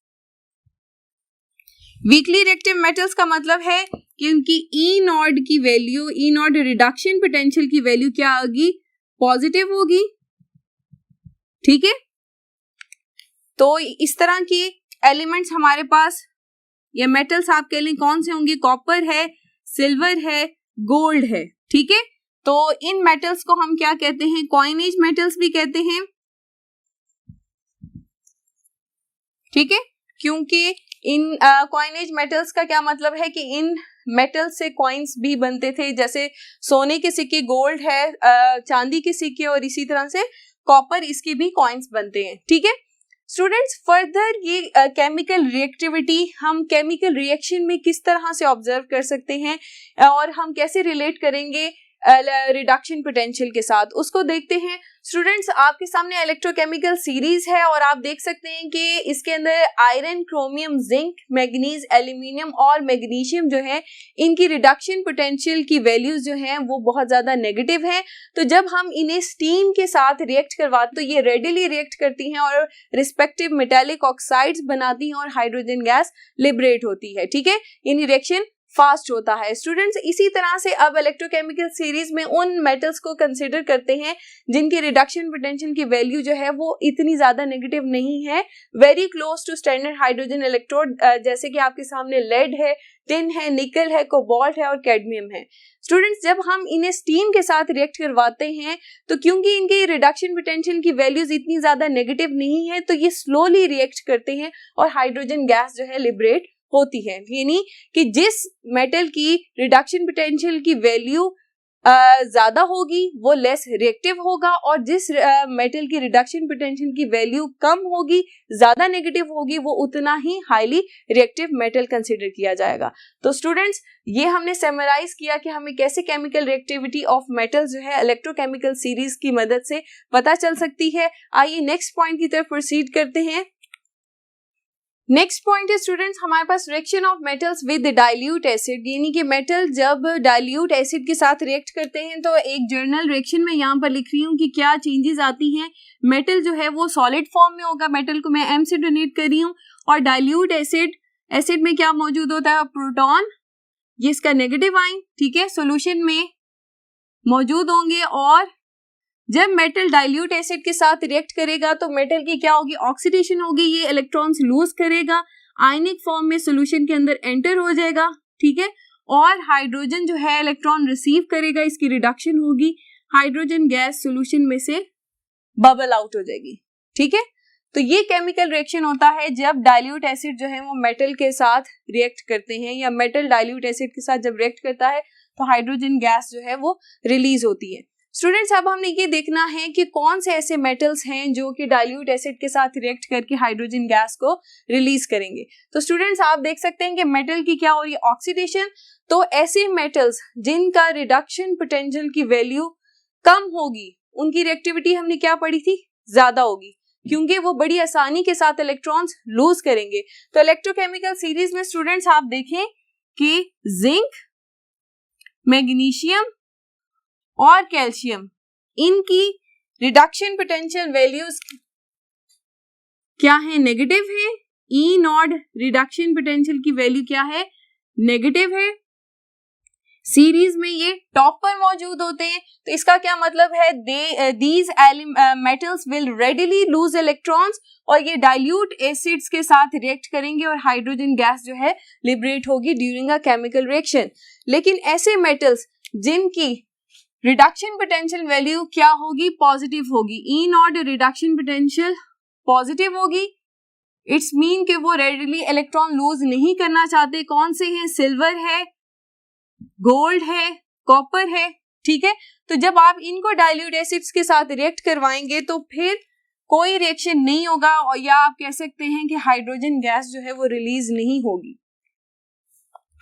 Weekly reactive metals का मतलब है कि उनकी ई नॉट की value, E not reduction potential की वैल्यू क्या होगी, पॉजिटिव होगी। ठीक है, तो इस तरह की एलिमेंट्स हमारे पास या मेटल्स आप कह लें कौन से होंगे, कॉपर है, सिल्वर है, गोल्ड है। ठीक है, तो इन मेटल्स को हम क्या कहते हैं, कॉइनेज मेटल्स भी कहते हैं। ठीक है, क्योंकि इन कॉइनेज मेटल्स का क्या मतलब है कि इन मेटल से कॉइन्स भी बनते थे, जैसे सोने के सिक्के, गोल्ड है, चांदी के सिक्के, और इसी तरह से कॉपर, इसके भी कॉइन्स बनते हैं। ठीक है स्टूडेंट्स, फर्दर ये केमिकल रिएक्टिविटी हम केमिकल रिएक्शन में किस तरह से ऑब्जर्व कर सकते हैं और हम कैसे रिलेट करेंगे रिडक्शन पोटेंशियल के साथ, उसको देखते हैं। स्टूडेंट्स, आपके सामने इलेक्ट्रोकेमिकल सीरीज है और आप देख सकते हैं कि इसके अंदर iron, chromium, zinc, manganese, aluminium और मैग्नीशियम जो है, इनकी रिडक्शन पोटेंशियल की वैल्यूज जो हैं वो बहुत ज्यादा नेगेटिव हैं। तो जब हम इन्हें स्टीम के साथ रिएक्ट करवाते तो ये रेडिली रिएक्ट करती हैं और रिस्पेक्टिव मेटालिक ऑक्साइड्स बनाती हैं और हाइड्रोजन गैस लिबरेट होती है। ठीक है, यानी रिएक्शन फास्ट होता है। स्टूडेंट्स इसी तरह से अब इलेक्ट्रोकेमिकल सीरीज में उन मेटल्स को कंसिडर करते हैं जिनकी रिडक्शन पोटेंशियल की वैल्यू जो है वो इतनी ज्यादा नेगेटिव नहीं है, very close to standard hydrogen electrode, जैसे कि आपके सामने लेड है, टिन है, निकल है, कोबाल्ट है और कैडमियम है। स्टूडेंट्स जब हम इन्हें स्टीम के साथ रिएक्ट करवाते हैं तो क्योंकि इनकी रिडक्शन पोटेंशियल की वैल्यूज इतनी ज्यादा नेगेटिव नहीं है तो ये स्लोली रिएक्ट करते हैं और हाइड्रोजन गैस जो है लिबरेट होती है। यानी कि जिस मेटल की रिडक्शन पोटेंशियल की वैल्यू ज्यादा होगी वो लेस रिएक्टिव होगा और जिस मेटल की रिडक्शन पोटेंशियल की वैल्यू कम होगी, ज्यादा नेगेटिव होगी, वो उतना ही हाईली रिएक्टिव मेटल कंसीडर किया जाएगा। तो स्टूडेंट्स ये हमने समराइज किया कि हमें कैसे केमिकल रिएक्टिविटी ऑफ मेटल्स जो है इलेक्ट्रोकेमिकल सीरीज की मदद से पता चल सकती है। आइए नेक्स्ट पॉइंट की तरफ प्रोसीड करते हैं। नेक्स्ट पॉइंट है स्टूडेंट्स हमारे पास reaction of metals with dilute acid, यानी कि मेटल जब डाइल्यूट एसिड के साथ रिएक्ट करते हैं तो एक जर्नल रिएक्शन में यहाँ पर लिख रही हूँ कि क्या चेंजेस आती हैं। मेटल जो है वो सॉलिड फॉर्म में होगा, मेटल को मैं M से डोनेट कर रही हूँ, और डाइल्यूट एसिड में क्या मौजूद होता है, प्रोटॉन, ये इसका नेगेटिव आयन, ठीक है, सोल्यूशन में मौजूद होंगे। और जब मेटल डाइल्यूट एसिड के साथ रिएक्ट करेगा तो मेटल की क्या होगी, ऑक्सीडेशन होगी, ये इलेक्ट्रॉन्स लूज करेगा, आयनिक फॉर्म में सॉल्यूशन के अंदर एंटर हो जाएगा, ठीक है, और हाइड्रोजन जो है इलेक्ट्रॉन रिसीव करेगा, इसकी रिडक्शन होगी, हाइड्रोजन गैस सॉल्यूशन में से बबल आउट हो जाएगी, ठीक है। तो ये केमिकल रिएक्शन होता है जब डाइल्यूट एसिड जो है वो मेटल के साथ रिएक्ट करते हैं, या मेटल डाइल्यूट एसिड के साथ जब रिएक्ट करता है तो हाइड्रोजन गैस जो है वो रिलीज होती है। स्टूडेंट्स अब हमने ये देखना है कि कौन से ऐसे मेटल्स हैं जो कि डाइल्यूट एसिड के साथ रिएक्ट करके हाइड्रोजन गैस को रिलीज करेंगे। तो स्टूडेंट्स आप देख सकते हैं कि मेटल की क्या हो रही है, ऑक्सीडेशन। तो ऐसे मेटल्स जिनका रिडक्शन पोटेंशियल की वैल्यू कम होगी उनकी रिएक्टिविटी हमने क्या पढ़ी थी, ज्यादा होगी, क्योंकि वो बड़ी आसानी के साथ इलेक्ट्रॉन्स लूज करेंगे। तो इलेक्ट्रोकेमिकल सीरीज में स्टूडेंट्स आप देखें कि जिंक, मैग्नीशियम और कैल्शियम, इनकी रिडक्शन पोटेंशियल वैल्यूज क्या है, नेगेटिव है। ई नॉट रिडक्शन पोटेंशियल की वैल्यू क्या है, नेगेटिव है। सीरीज में ये टॉप पर मौजूद होते हैं, तो इसका क्या मतलब है, these metals will readily loose electrons, और ये डाइल्यूट एसिड्स के साथ रिएक्ट करेंगे और हाइड्रोजन गैस जो है लिबरेट होगी ड्यूरिंग अ केमिकल रिएक्शन। लेकिन ऐसे मेटल्स जिनकी रिडक्शन पोटेंशियल वैल्यू क्या होगी, पॉजिटिव होगी, ई नॉट रिडक्शन पोटेंशियल पॉजिटिव होगी, इट्स मीन कि वो रेडिली इलेक्ट्रॉन लूज नहीं करना चाहते। कौन से हैं, सिल्वर है, गोल्ड है, कॉपर है, ठीक है। तो जब आप इनको डाइल्यूट एसिड्स के साथ रिएक्ट करवाएंगे तो फिर कोई रिएक्शन नहीं होगा, और या आप कह सकते हैं कि हाइड्रोजन गैस जो है वो रिलीज नहीं होगी।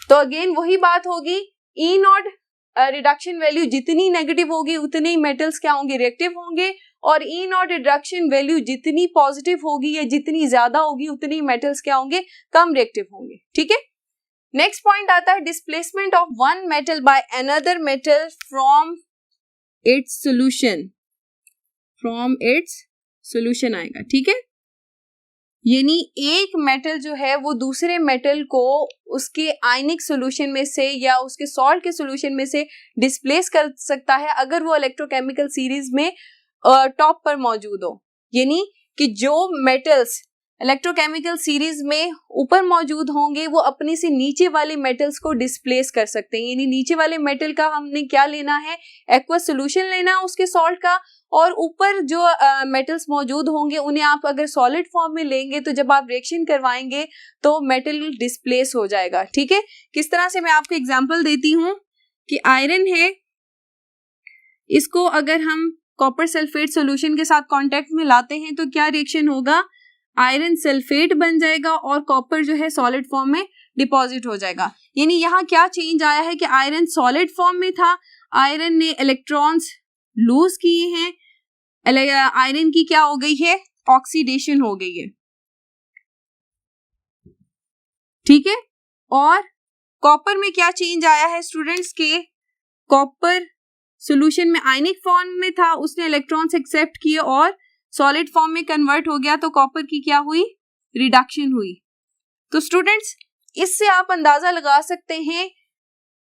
तो अगेन वही बात होगी, ई नॉट रिडक्शन वैल्यू जितनी नेगेटिव होगी उतने ही मेटल्स क्या होंगे, रिएक्टिव होंगे, और ई नॉट रिडक्शन वैल्यू जितनी पॉजिटिव होगी या जितनी ज्यादा होगी उतनी मेटल्स क्या होंगे, कम रिएक्टिव होंगे, ठीक है। नेक्स्ट पॉइंट आता है displacement of one metal by another metal from its solution, from its solution आएगा, ठीक है। यानी एक मेटल जो है वो दूसरे मेटल को उसके आयनिक सॉल्यूशन में से या उसके सॉल्ट के सॉल्यूशन में से डिस्प्लेस कर सकता है अगर वो इलेक्ट्रोकेमिकल सीरीज में टॉप पर मौजूद हो। यानी कि जो मेटल्स इलेक्ट्रोकेमिकल सीरीज में ऊपर मौजूद होंगे वो अपने से नीचे वाले मेटल्स को डिस्प्लेस कर सकते हैं। यानी नीचे वाले मेटल का हमने क्या लेना है, एक्वस सॉल्यूशन लेना है उसके सॉल्ट का, और ऊपर जो मेटल्स मौजूद होंगे उन्हें आप अगर सॉलिड फॉर्म में लेंगे तो जब आप रिएक्शन करवाएंगे तो मेटल डिस्प्लेस हो जाएगा, ठीक है। किस तरह से, मैं आपको एग्जांपल देती हूँ कि आयरन है, इसको अगर हम कॉपर सल्फेट सॉल्यूशन के साथ कांटेक्ट में लाते हैं तो क्या रिएक्शन होगा, आयरन सल्फेट बन जाएगा और कॉपर जो है सॉलिड फॉर्म में डिपॉजिट हो जाएगा। यानी यहाँ क्या चेंज आया है कि आयरन सॉलिड फॉर्म में था, आयरन ने इलेक्ट्रॉन्स लूज किए हैं, आयरन की क्या हो गई है, ऑक्सीडेशन हो गई है, ठीक है। और कॉपर में क्या चेंज आया है स्टूडेंट्स के, कॉपर सॉल्यूशन में आयनिक फॉर्म में था, उसने इलेक्ट्रॉन्स एक्सेप्ट किए और सॉलिड फॉर्म में कन्वर्ट हो गया, तो कॉपर की क्या हुई, रिडक्शन हुई। तो स्टूडेंट्स इससे आप अंदाजा लगा सकते हैं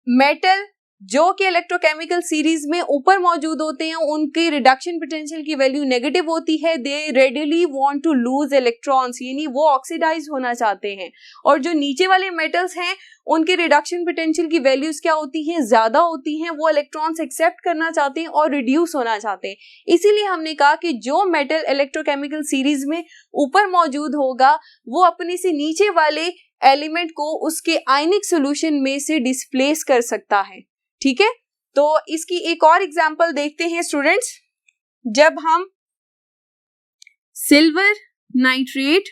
मेटल जो कि इलेक्ट्रोकेमिकल सीरीज में ऊपर मौजूद होते हैं उनकी रिडक्शन पोटेंशियल की वैल्यू नेगेटिव होती है, they readily want to lose electrons, यानी वो ऑक्सीडाइज होना चाहते हैं। और जो नीचे वाले मेटल्स हैं उनके रिडक्शन पोटेंशियल की वैल्यूज क्या होती हैं, ज्यादा होती हैं, वो इलेक्ट्रॉन्स एक्सेप्ट करना चाहते हैं और रिड्यूस होना चाहते हैं। इसीलिए हमने कहा कि जो मेटल इलेक्ट्रोकेमिकल सीरीज में ऊपर मौजूद होगा वो अपने से नीचे वाले एलिमेंट को उसके आयनिक सॉल्यूशन में से डिस्प्लेस कर सकता है। ठीक है, तो इसकी एक और एग्जांपल देखते हैं स्टूडेंट्स। जब हम सिल्वर नाइट्रेट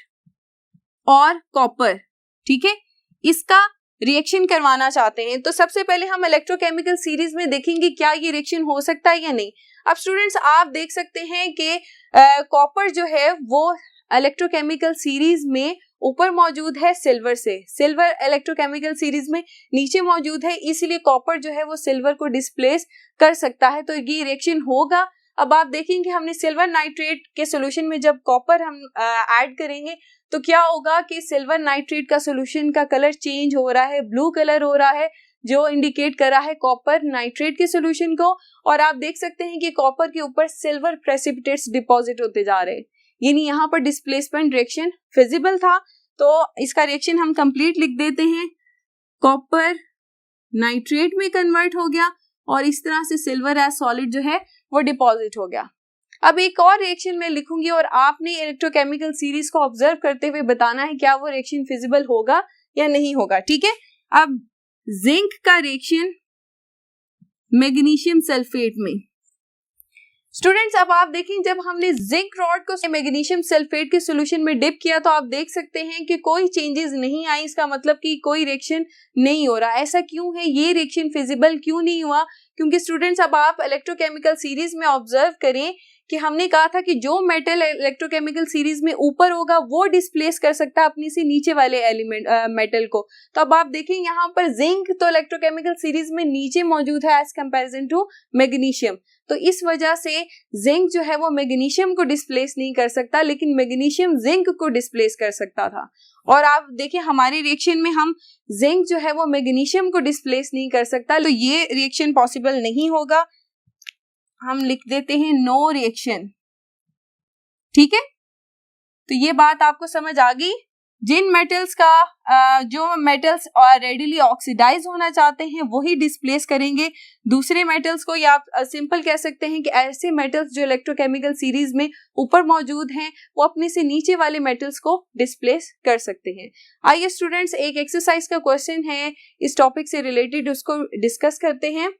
और कॉपर, ठीक है, इसका रिएक्शन करवाना चाहते हैं तो सबसे पहले हम इलेक्ट्रोकेमिकल सीरीज में देखेंगे क्या ये रिएक्शन हो सकता है या नहीं। अब स्टूडेंट्स आप देख सकते हैं कि कॉपर जो है वो इलेक्ट्रोकेमिकल सीरीज में ऊपर मौजूद है सिल्वर से, सिल्वर इलेक्ट्रोकेमिकल सीरीज में नीचे मौजूद है, इसीलिए कॉपर जो है वो सिल्वर को डिस्प्लेस कर सकता है, तो ये रिएक्शन होगा। अब आप देखेंगे हमने सिल्वर नाइट्रेट के सॉल्यूशन में जब कॉपर हम ऐड करेंगे तो क्या होगा कि सिल्वर नाइट्रेट का सॉल्यूशन का कलर चेंज हो रहा है, ब्लू कलर हो रहा है, जो इंडिकेट कर रहा है कॉपर नाइट्रेट के सॉल्यूशन को। और आप देख सकते हैं कि कॉपर के ऊपर सिल्वर प्रेसिपिटेट्स डिपॉजिट होते जा रहे हैं, यानी यहाँ पर डिस्प्लेसमेंट रिएक्शन फिजिबल था। तो इसका रिएक्शन हम कंप्लीट लिख देते हैं, कॉपर नाइट्रेट में कन्वर्ट हो गया और इस तरह से सिल्वर एज सॉलिड जो है वो डिपॉजिट हो गया। अब एक और रिएक्शन मैं लिखूंगी और आपने इलेक्ट्रोकेमिकल सीरीज को ऑब्जर्व करते हुए बताना है क्या वो रिएक्शन फिजिबल होगा या नहीं होगा। ठीक है, अब जिंक का रिएक्शन मैग्नीशियम सल्फेट में। स्टूडेंट्स अब आप देखें जब हमने जिंक रॉड को मैग्नीशियम सल्फेट के सॉल्यूशन में डिप किया तो आप देख सकते हैं कि कोई चेंजेस नहीं आई, इसका मतलब कि कोई रिएक्शन नहीं हो रहा। ऐसा क्यों है, ये रिएक्शन फिजिबल क्यों नहीं हुआ? क्योंकि स्टूडेंट्स अब आप इलेक्ट्रोकेमिकल सीरीज में ऑब्जर्व करें कि हमने कहा था कि जो मेटल इलेक्ट्रोकेमिकल सीरीज में ऊपर होगा वो डिस्प्लेस कर सकता है अपने से नीचे वाले एलिमेंट मेटल को। तो अब आप देखें यहाँ पर जिंक तो इलेक्ट्रोकेमिकल सीरीज में नीचे मौजूद है एज कंपैरिजन टू मैग्नीशियम, तो इस वजह से जिंक जो है वो मैग्नीशियम को डिस्प्लेस नहीं कर सकता, लेकिन मैग्नीशियम जिंक को डिस्प्लेस कर सकता था। और आप देखिए हमारे रिएक्शन में हम जिंक जो है वो मैग्नीशियम को डिस्प्लेस नहीं कर सकता, तो ये रिएक्शन पॉसिबल नहीं होगा। हम लिख देते हैं नो रिएक्शन। ठीक है, तो ये बात आपको समझ आ गई। जिन मेटल्स का जो मेटल्स रेडिली ऑक्सीडाइज होना चाहते हैं वही डिस्प्लेस करेंगे दूसरे मेटल्स को, या आप सिंपल कह सकते हैं कि ऐसे मेटल्स जो इलेक्ट्रोकेमिकल सीरीज में ऊपर मौजूद हैं वो अपने से नीचे वाले मेटल्स को डिस्प्लेस कर सकते हैं। आइए स्टूडेंट्स एक एक्सरसाइज का क्वेश्चन है इस टॉपिक से रिलेटेड, उसको डिस्कस करते हैं।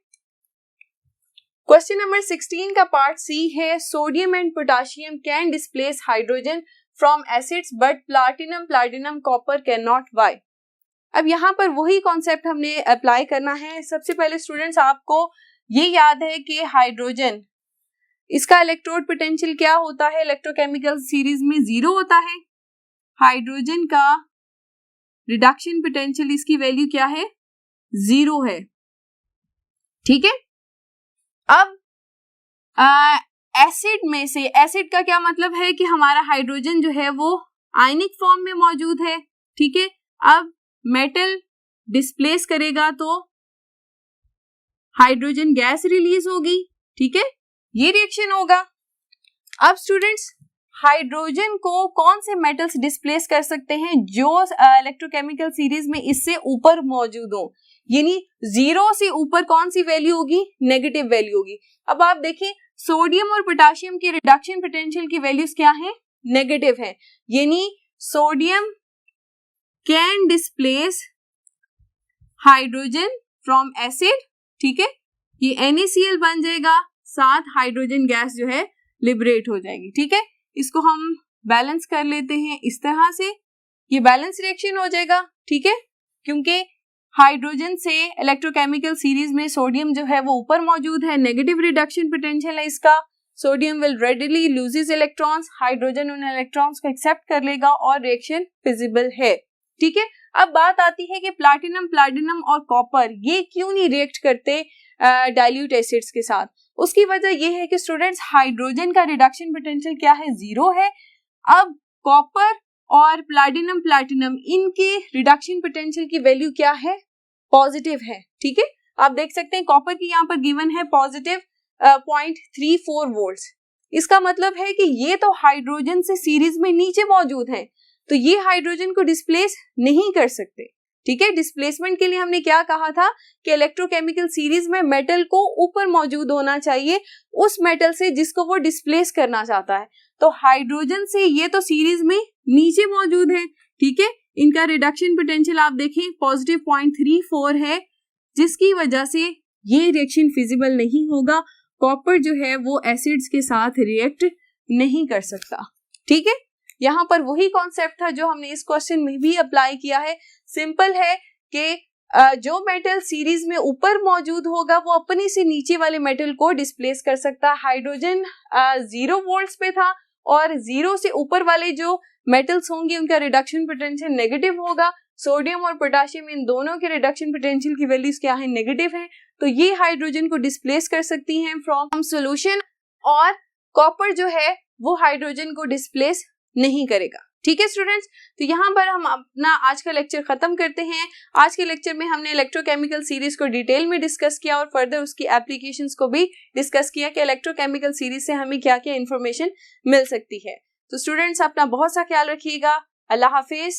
क्वेश्चन नंबर 16 का पार्ट सी है, sodium and potassium can displace hydrogen from acids but platinum copper can not, why? अब यहाँ पर वही कॉन्सेप्ट हमने अप्लाई करना है। सबसे पहले स्टूडेंट्स आपको ये याद है कि हाइड्रोजन इसका इलेक्ट्रोड पोटेंशियल क्या होता है, इलेक्ट्रोकेमिकल सीरीज में 0 होता है। हाइड्रोजन का रिडक्शन पोटेंशियल इसकी वैल्यू क्या है, 0 है। ठीक है, अब एसिड में से, एसिड का क्या मतलब है कि हमारा हाइड्रोजन जो है वो आयनिक फॉर्म में मौजूद है। ठीक है, अब मेटल डिस्प्लेस करेगा तो हाइड्रोजन गैस रिलीज होगी। ठीक है, ये रिएक्शन होगा। अब स्टूडेंट्स हाइड्रोजन को कौन से मेटल्स डिस्प्लेस कर सकते हैं जो इलेक्ट्रोकेमिकल सीरीज में इससे ऊपर मौजूद हो, यानी 0 से ऊपर कौन सी वैल्यू होगी, नेगेटिव वैल्यू होगी। अब आप देखें सोडियम और पोटाशियम की रिडक्शन पोटेंशियल की वैल्यूज क्या है, नेगेटिव है, यानी sodium can displace hydrogen from acid. ठीक है, ये NaCl बन जाएगा, साथ हाइड्रोजन गैस जो है लिबरेट हो जाएगी। ठीक है, इसको हम बैलेंस कर लेते हैं इस तरह से, ये बैलेंस रिएक्शन हो जाएगा। ठीक है, क्योंकि हाइड्रोजन से इलेक्ट्रोकेमिकल सीरीज में सोडियम जो है वो ऊपर मौजूद है, नेगेटिव रिडक्शन पोटेंशियल है इसका, sodium will readily loses electrons, hydrogen उन इलेक्ट्रॉन्स को एक्सेप्ट कर लेगा और रिएक्शन फिजिबल है। ठीक है, अब बात आती है कि प्लैटिनम और कॉपर ये क्यों नहीं रिएक्ट करते डाइल्यूट एसिड्स के साथ। उसकी वजह यह है कि स्टूडेंट्स हाइड्रोजन का रिडक्शन पोटेंशियल क्या है, 0 है। अब कॉपर और प्लैटिनम इनके रिडक्शन पोटेंशियल की वैल्यू क्या है, पॉजिटिव है। ठीक है, आप देख सकते हैं कॉपर की यहाँ पर गिवन है पॉजिटिव 0.34 वोल्ट्स। इसका मतलब है कि ये तो हाइड्रोजन से सीरीज में नीचे मौजूद है, तो ये हाइड्रोजन को डिस्प्लेस नहीं कर सकते। ठीक है, डिस्प्लेसमेंट के लिए हमने क्या कहा था कि इलेक्ट्रोकेमिकल सीरीज में मेटल को ऊपर मौजूद होना चाहिए उस मेटल से जिसको वो डिस्प्लेस करना चाहता है। तो हाइड्रोजन से ये तो सीरीज में नीचे मौजूद है। ठीक है, इनका रिडक्शन पोटेंशियल आप देखें पॉजिटिव 0.34 है, जिसकी वजह से ये रिएक्शन फिजिबल नहीं होगा। कॉपर जो है वो एसिड्स के साथ रिएक्ट नहीं कर सकता। ठीक है, यहाँ पर वही कॉन्सेप्ट था जो हमने इस क्वेश्चन में भी अप्लाई किया है। सिंपल है कि जो मेटल सीरीज में ऊपर मौजूद होगा वो अपने से नीचे वाले मेटल को डिस्प्लेस कर सकता है। हाइड्रोजन 0 वोल्ट्स पे था और 0 से ऊपर वाले जो मेटल्स होंगे उनका रिडक्शन पोटेंशियल नेगेटिव होगा। सोडियम और पोटेशियम इन दोनों के रिडक्शन पोटेंशियल की वैल्यूज क्या है, नेगेटिव है, तो ये हाइड्रोजन को डिस्प्लेस कर सकती हैं फ्रॉम सॉल्यूशन, और कॉपर जो है वो हाइड्रोजन को डिस्प्लेस नहीं करेगा। ठीक है स्टूडेंट्स, तो यहाँ पर हम अपना आज का लेक्चर खत्म करते हैं। आज के लेक्चर में हमने इलेक्ट्रोकेमिकल सीरीज को डिटेल में डिस्कस किया और फर्दर उसकी एप्लीकेशंस को भी डिस्कस किया कि इलेक्ट्रोकेमिकल सीरीज से हमें क्या क्या इन्फॉर्मेशन मिल सकती है। तो स्टूडेंट्स अपना बहुत सा ख्याल रखिएगा। अल्लाह हाफिज।